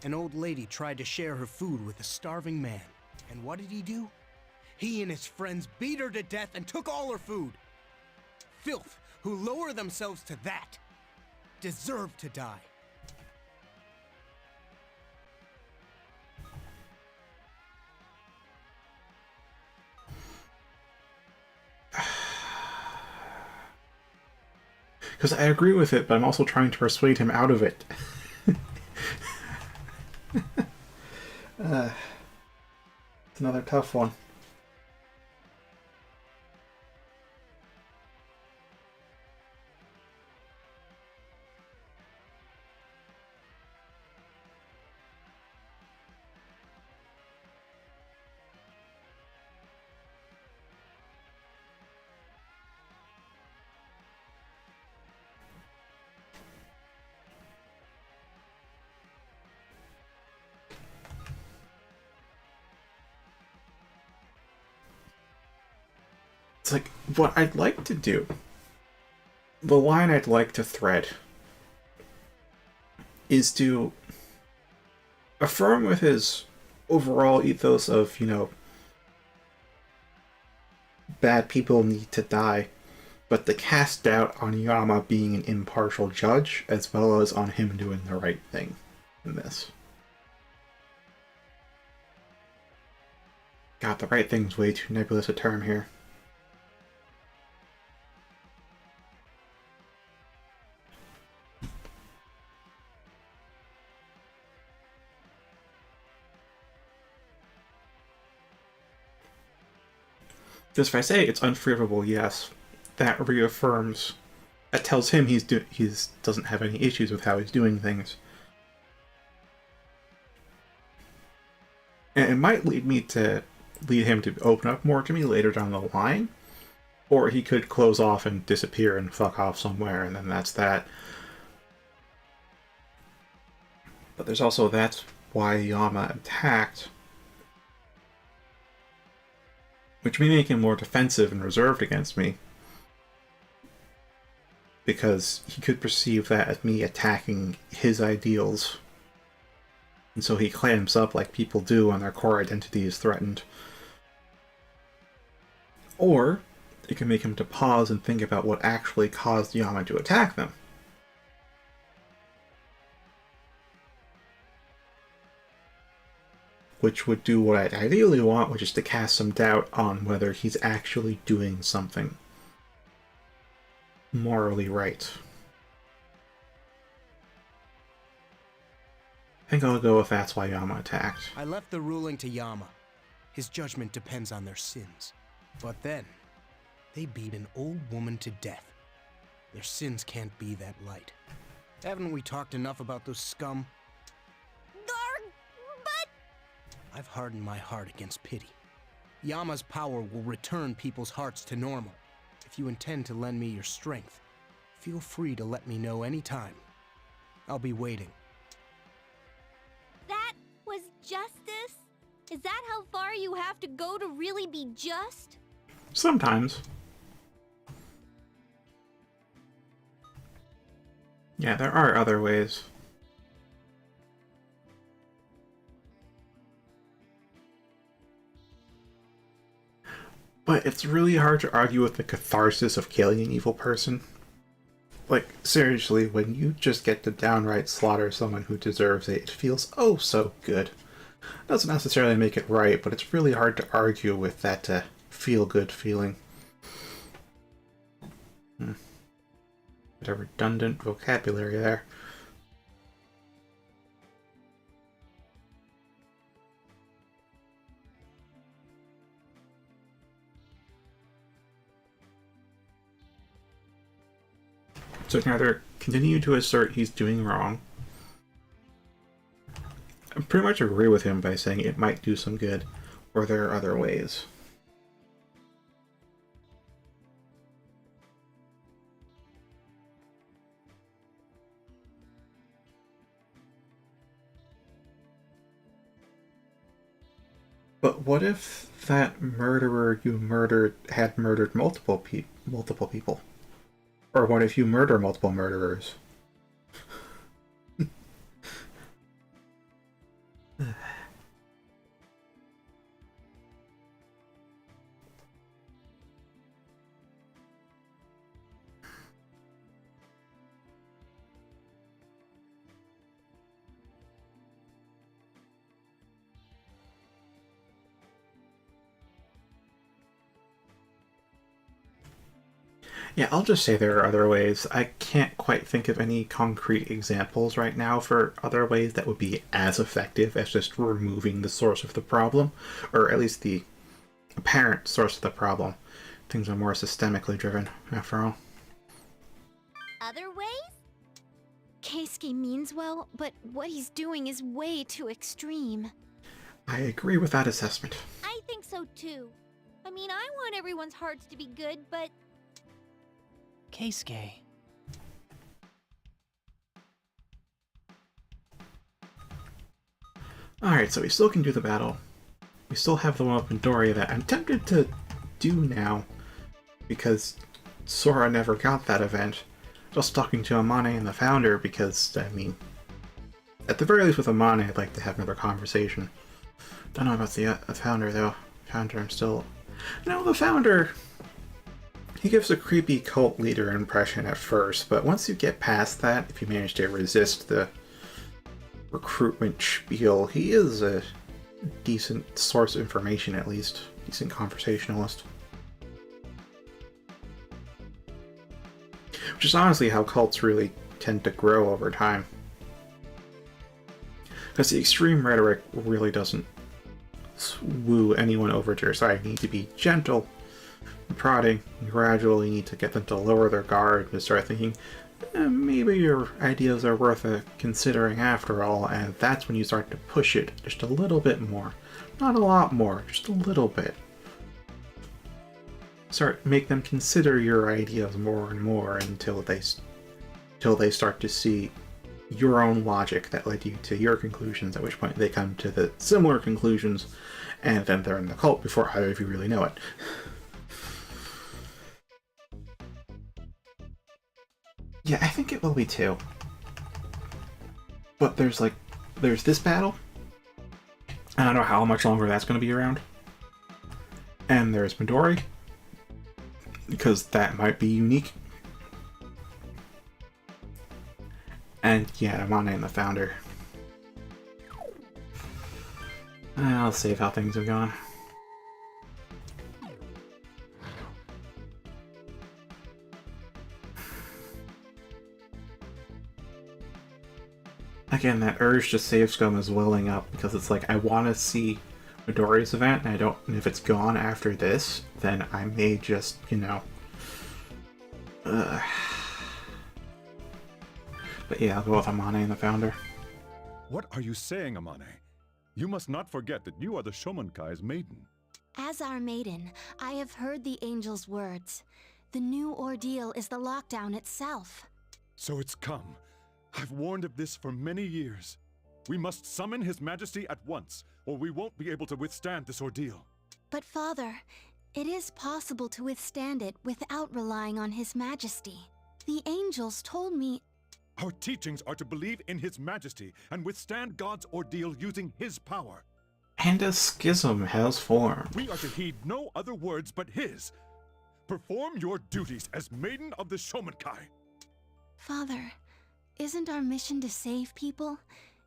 F: An old lady tried to share her food with a starving man. And what did he do? He and his friends beat her to death and took all her food. Filth who lower themselves to that deserve to die.
A: Because I agree with it, but I'm also trying to persuade him out of it. It's another tough one. It's like, what I'd like to do, the line I'd like to thread, is to affirm with his overall ethos of, you know, bad people need to die, but to cast doubt on Yama being an impartial judge, as well as on him doing the right thing in this. God, the right thing's way too nebulous a term here. Because if I say it's unforgivable, yes, that reaffirms, that tells him he doesn't have any issues with how he's doing things. And it might lead him to open up more to me later down the line, or he could close off and disappear and fuck off somewhere, and then that's that. But there's also, that's why Yama attacked, which may make him more defensive and reserved against me, because he could perceive that as me attacking his ideals, and so he clamps up like people do when their core identity is threatened. Or it can make him to pause and think about what actually caused Yama to attack them. Which would do what I ideally want, which is to cast some doubt on whether he's actually doing something morally right. I think I'll go with that's why Yama attacked.
F: I left the ruling to Yama. His judgment depends on their sins. But then, they beat an old woman to death. Their sins can't be that light. Haven't we talked enough about those scum? I've hardened my heart against pity. Yama's power will return people's hearts to normal. If you intend to lend me your strength, feel free to let me know anytime. I'll be waiting.
D: That was justice? Is that how far you have to go to really be just?
A: Sometimes. Yeah, there are other ways. But it's really hard to argue with the catharsis of killing an evil person. Like, seriously, when you just get to downright slaughter someone who deserves it, it feels oh so good. It doesn't necessarily make it right, but it's really hard to argue with that feel-good feeling. Bit of redundant vocabulary there. So it can either continue to assert he's doing wrong. I pretty much agree with him by saying it might do some good, or there are other ways. But what if that murderer you murdered had murdered multiple people? Or what if you murder multiple murderers? Yeah, I'll just say there are other ways. I can't quite think of any concrete examples right now for other ways that would be as effective as just removing the source of the problem, or at least the apparent source of the problem. Things are more systemically driven, after all.
D: Other ways?
H: Keisuke means well, but what he's doing is way too extreme.
A: I agree with that assessment.
D: I think so too. I mean, I want everyone's hearts to be good, but
B: Keisuke.
A: Alright, so we still can do the battle. We still have the one with Midoriya that I'm tempted to do now, because Sora never got that event. Just talking to Amane and the Founder, because, I mean, at the very least with Amane, I'd like to have another conversation. Don't know about the Founder, though. Founder, I'm still... No, the Founder... He gives a creepy cult leader impression at first, but once you get past that, if you manage to resist the recruitment spiel, he is a decent source of information, at least. Decent conversationalist. Which is honestly how cults really tend to grow over time. Because the extreme rhetoric really doesn't woo anyone over to your side. You need to be gentle, prodding, and gradually need to get them to lower their guard and start thinking, maybe your ideas are worth considering after all, and that's when you start to push it just a little bit more. Not a lot more, just a little bit. Make them consider your ideas more and more until they start to see your own logic that led you to your conclusions, at which point they come to the similar conclusions, and then they're in the cult before either of you really know it. Yeah, I think it will be too. But there's this battle. I don't know how much longer that's going to be around. And there's Midori, because that might be unique. And yeah, Amane and the Founder. I'll save how things have gone. Again, that urge to save scum is welling up, because it's like, I want to see Midori's event, and and if it's gone after this, then I may just, But yeah, I'll go with Amane and the Founder.
K: What are you saying, Amane? You must not forget that you are the Shomankai's maiden.
H: As our maiden, I have heard the angel's words. The new ordeal is the lockdown itself.
K: So it's come. I've warned of this for many years. We must summon His Majesty at once, or we won't be able to withstand this ordeal.
H: But Father, it is possible to withstand it without relying on His Majesty. The angels told me...
K: Our teachings are to believe in His Majesty and withstand God's ordeal using His power.
A: And a schism has formed.
K: We are to heed no other words but His. Perform your duties as Maiden of the Shomankai.
H: Father, isn't our mission to save people?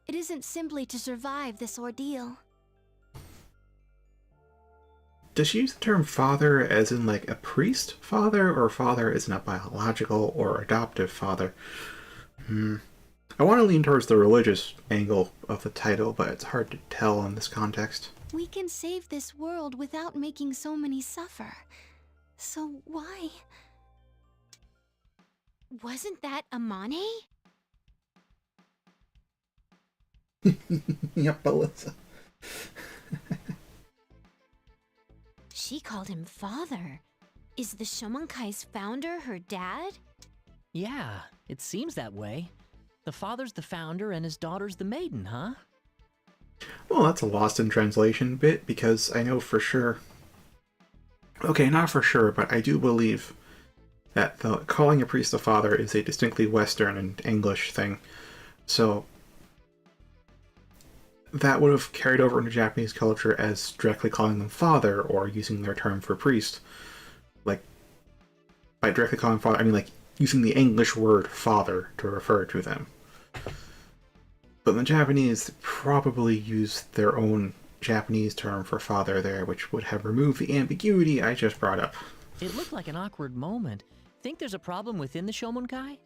H: It isn't simply to survive this ordeal.
A: Does she use the term father as in like a priest father, or father as in a biological or adoptive father? I want to lean towards the religious angle of the title, but it's hard to tell in this context.
H: We can save this world without making so many suffer. So why? Wasn't that Amane?
A: Yep, Alyssa.
H: She called him father. Is the Shomankai's founder her dad?
B: Yeah, it seems that way. The father's the founder and his daughter's the maiden, huh?
A: Well, that's a lost in translation bit, because I know for sure... Okay, not for sure, but I do believe that calling a priest a father is a distinctly Western and English thing. So that would have carried over into Japanese culture as directly calling them father, or using their term for priest. Like, by directly calling father, I mean like using the English word father to refer to them. But the Japanese probably used their own Japanese term for father there, which would have removed the ambiguity I just brought up.
B: It looked like an awkward moment. Think there's a problem within the Shomonkai?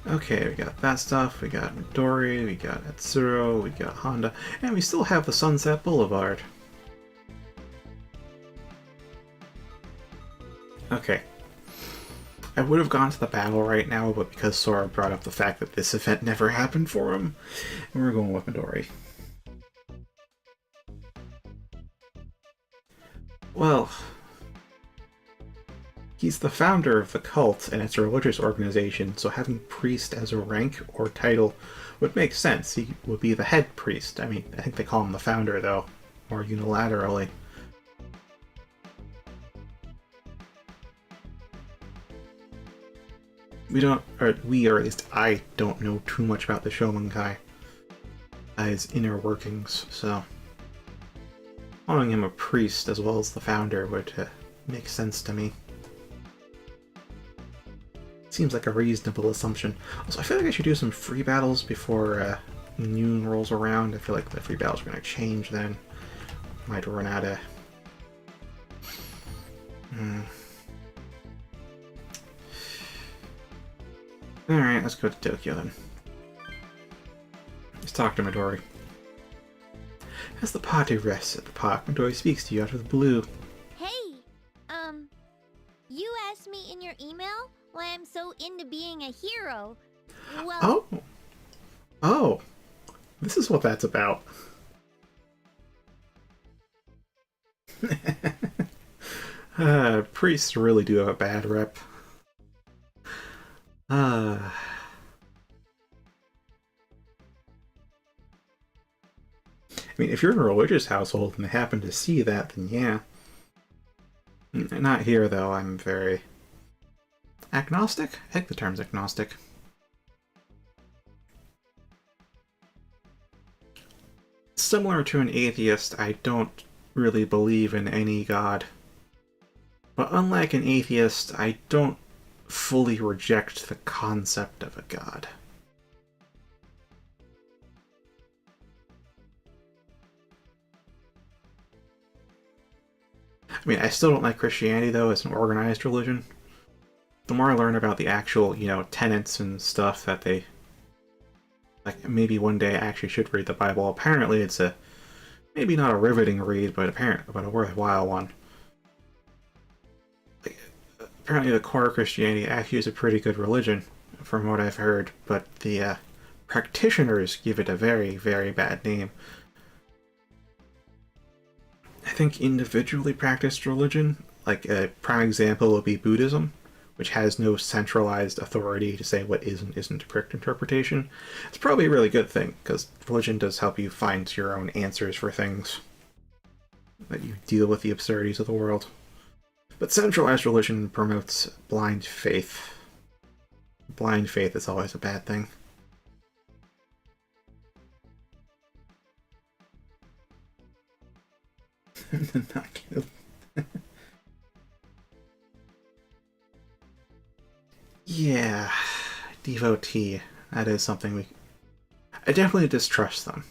A: Okay, we got that stuff, we got Midori, we got Etsuro, we got Honda, and we still have the Sunset Boulevard. Okay. I would have gone to the battle right now, but because Sora brought up the fact that this event never happened for him, we're going with Midori. Well, he's the founder of the cult, and it's a religious organization, so having priest as a rank or title would make sense. He would be the head priest. I mean, I think they call him the founder, though, more unilaterally. We, or at least I, don't know too much about the Shomonkai, his inner workings, so calling him a priest as well as the founder would make sense to me. Seems like a reasonable assumption. Also, I feel like I should do some free battles before noon rolls around. I feel like the free battles are going to change then. Might run out of... Alright, let's go to Tokyo then. Let's talk to Midori. As the party rests at the park, Midori speaks to you out of the blue.
D: Hey, you asked me in your email why I'm so into being a hero. Well...
A: Oh! This is what that's about. Priests really do have a bad rep. I mean, if you're in a religious household and they happen to see that, then yeah. Not here, though. I'm very... agnostic? I think the term's agnostic. Similar to an atheist, I don't really believe in any god. But unlike an atheist, I don't fully reject the concept of a god. I mean, I still don't like Christianity, though, as an organized religion. The more I learn about the actual, tenets and stuff that they... Like, maybe one day I actually should read the Bible. Apparently it's maybe not a riveting read, but a worthwhile one. Apparently the core of Christianity actually is a pretty good religion, from what I've heard, but the practitioners give it a very, very bad name. I think individually practiced religion, like a prime example would be Buddhism, which has no centralized authority to say what is and isn't a correct interpretation. It's probably a really good thing, because religion does help you find your own answers for things. That you deal with the absurdities of the world. But centralized religion promotes blind faith. Blind faith is always a bad thing. Not kidding. Yeah, devotee. That is something I definitely distrust them.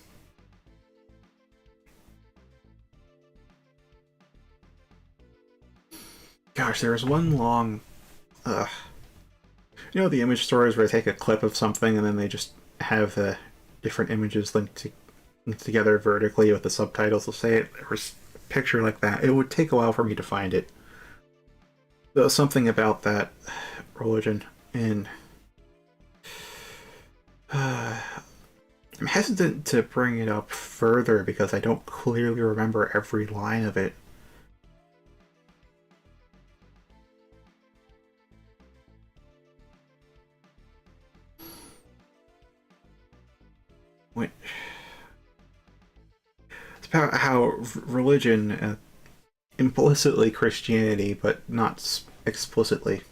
A: Gosh, there was one long... You know the image stories where they take a clip of something and then they just have the different images linked together vertically with the subtitles? They'll say it. There was a picture like that. It would take a while for me to find it. There was something about that religion, and I'm hesitant to bring it up further because I don't clearly remember every line of it. It's about how religion, implicitly Christianity, but not explicitly,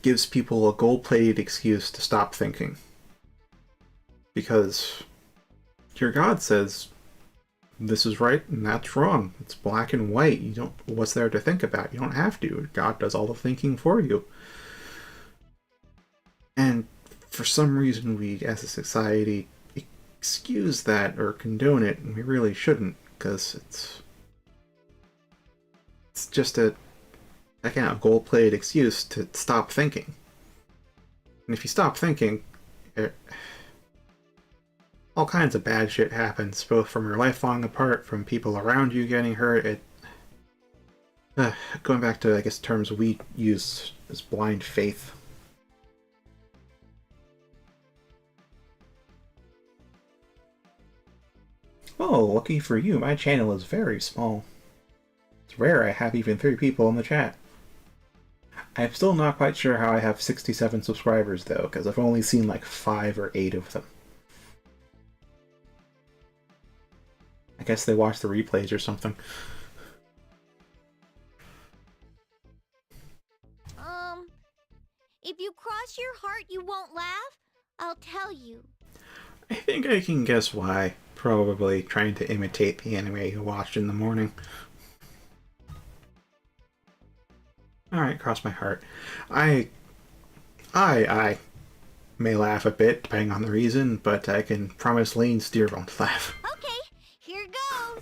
A: gives people a gold-plated excuse to stop thinking. Because your God says, this is right and that's wrong. It's black and white. What's there to think about? You don't have to. God does all the thinking for you. And for some reason we, as a society, excuse that or condone it, and we really shouldn't, because it's just again, a gold-plated excuse to stop thinking. And if you stop thinking, all kinds of bad shit happens, both from your life falling apart, from people around you getting hurt. Going back to, I guess, terms we use as blind faith. Oh, lucky for you, my channel is very small. It's rare I have even 3 people in the chat. I'm still not quite sure how I have 67 subscribers, though, because I've only seen like 5 or 8 of them. I guess they watch the replays or something.
D: If you cross your heart you won't laugh, I'll tell you.
A: I think I can guess why. Probably trying to imitate the anime you watched in the morning. Alright, cross my heart. I may laugh a bit, depending on the reason, but I can promise Lane Steer won't laugh.
D: Okay, here goes!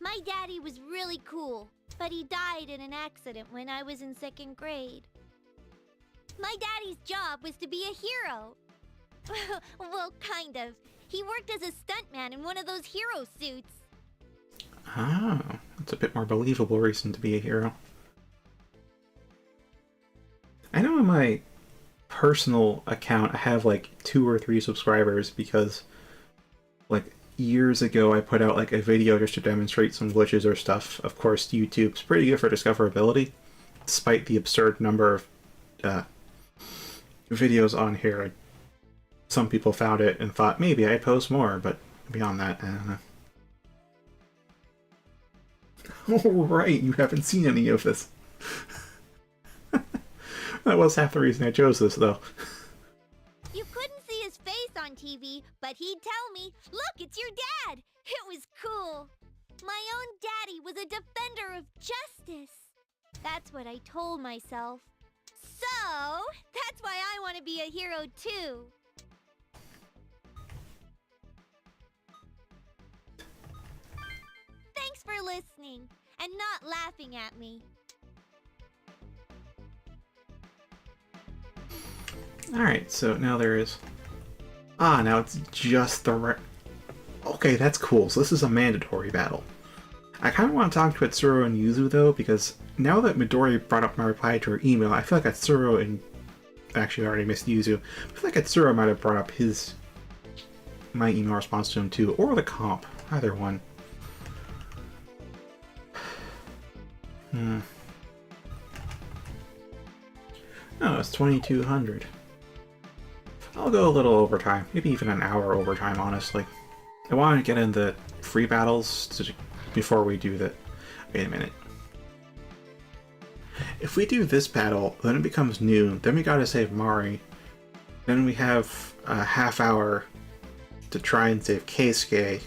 D: My daddy was really cool, but he died in an accident when I was in 2nd grade. My daddy's job was to be a hero. Well, kind of. He worked as a stuntman in one of those hero suits.
A: Oh, that's a bit more believable reason to be a hero. I know in my personal account I have like 2 or 3 subscribers because like years ago I put out like a video just to demonstrate some glitches or stuff. Of course, YouTube's pretty good for discoverability, despite the absurd number of videos on here. Some people found it and thought maybe I'd post more, but beyond that, I don't know. Oh, right, you haven't seen any of this. That was half the reason I chose this, though.
D: You couldn't see his face on TV, but he'd tell me, "Look, it's your dad!" It was cool. My own daddy was a defender of justice. That's what I told myself. So, that's why I want to be a hero, too. Thanks for listening, and not laughing at me.
A: Alright, so now there is... now it's just the... Okay, that's cool. So this is a mandatory battle. I kind of want to talk to Atsuro and Yuzu, though, because now that Midori brought up my reply to her email, I feel like Atsuro and... Actually, I already missed Yuzu. I feel like Atsuro might have brought up my email response to him, too. Or the comp. Either one. No, it's 2200. I'll go a little overtime, maybe even an hour overtime, honestly. I want to get in the free battles before we do the... Wait a minute. If we do this battle, then it becomes noon, then we gotta save Mari. Then we have a half hour to try and save Keisuke.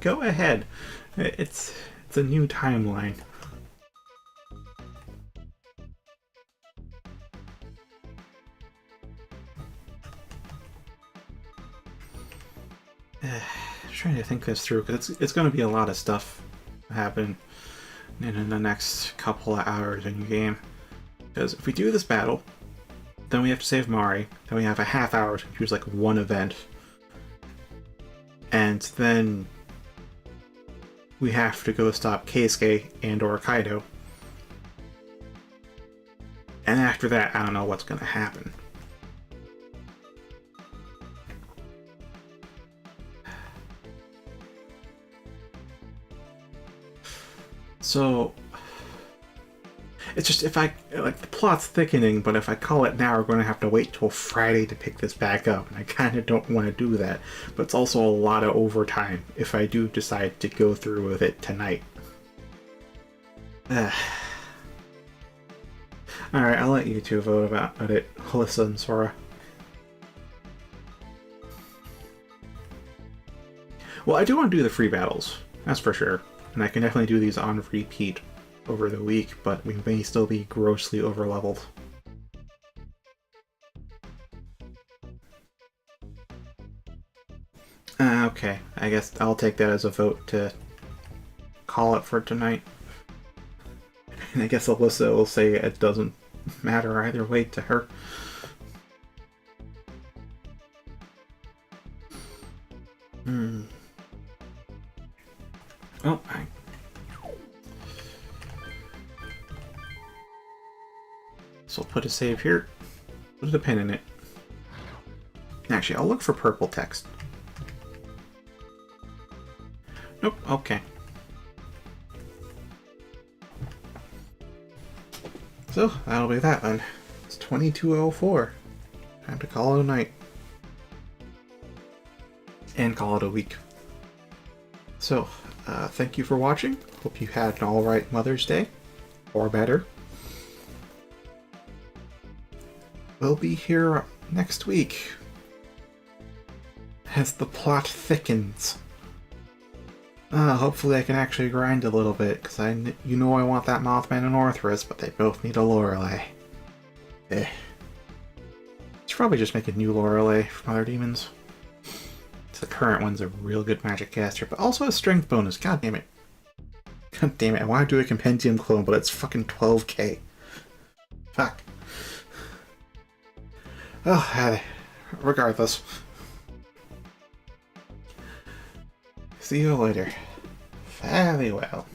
A: Go ahead. It's a new timeline. Trying to think this through, because it's going to be a lot of stuff happen in the next couple of hours in your game. Because if we do this battle, then we have to save Mari, then we have a half hour to choose like one event, and then we have to go stop Keisuke and or Kaido. And after that, I don't know what's going to happen. So, it's just, if I, like, the plot's thickening, but if I call it now, we're going to have to wait till Friday to pick this back up, and I kind of don't want to do that. But it's also a lot of overtime if I do decide to go through with it tonight. Alright, I'll let you two vote about it, Alyssa and Sora. Well, I do want to do the free battles, that's for sure. And I can definitely do these on repeat over the week, but we may still be grossly overleveled. I guess I'll take that as a vote to call it for tonight. And I guess Alyssa will say it doesn't matter either way to her. Oh, so I'll put a save here. Put a pin in it. Actually, I'll look for purple text. Nope, okay. So, that'll be that then. It's 22:04. Time to call it a night. And call it a week. So, thank you for watching. Hope you had an alright Mother's Day. Or better. We'll be here next week. As the plot thickens. Hopefully I can actually grind a little bit, because you know I want that Mothman and Orthrus, but they both need a Lorelei. Should probably just make a new Lorelei from other demons. The current one's a real good magic caster, but also a strength bonus. God damn it. God damn it, I want to do a compendium clone, but it's fucking 12k. Fuck. Oh, regardless. See you later. Very well.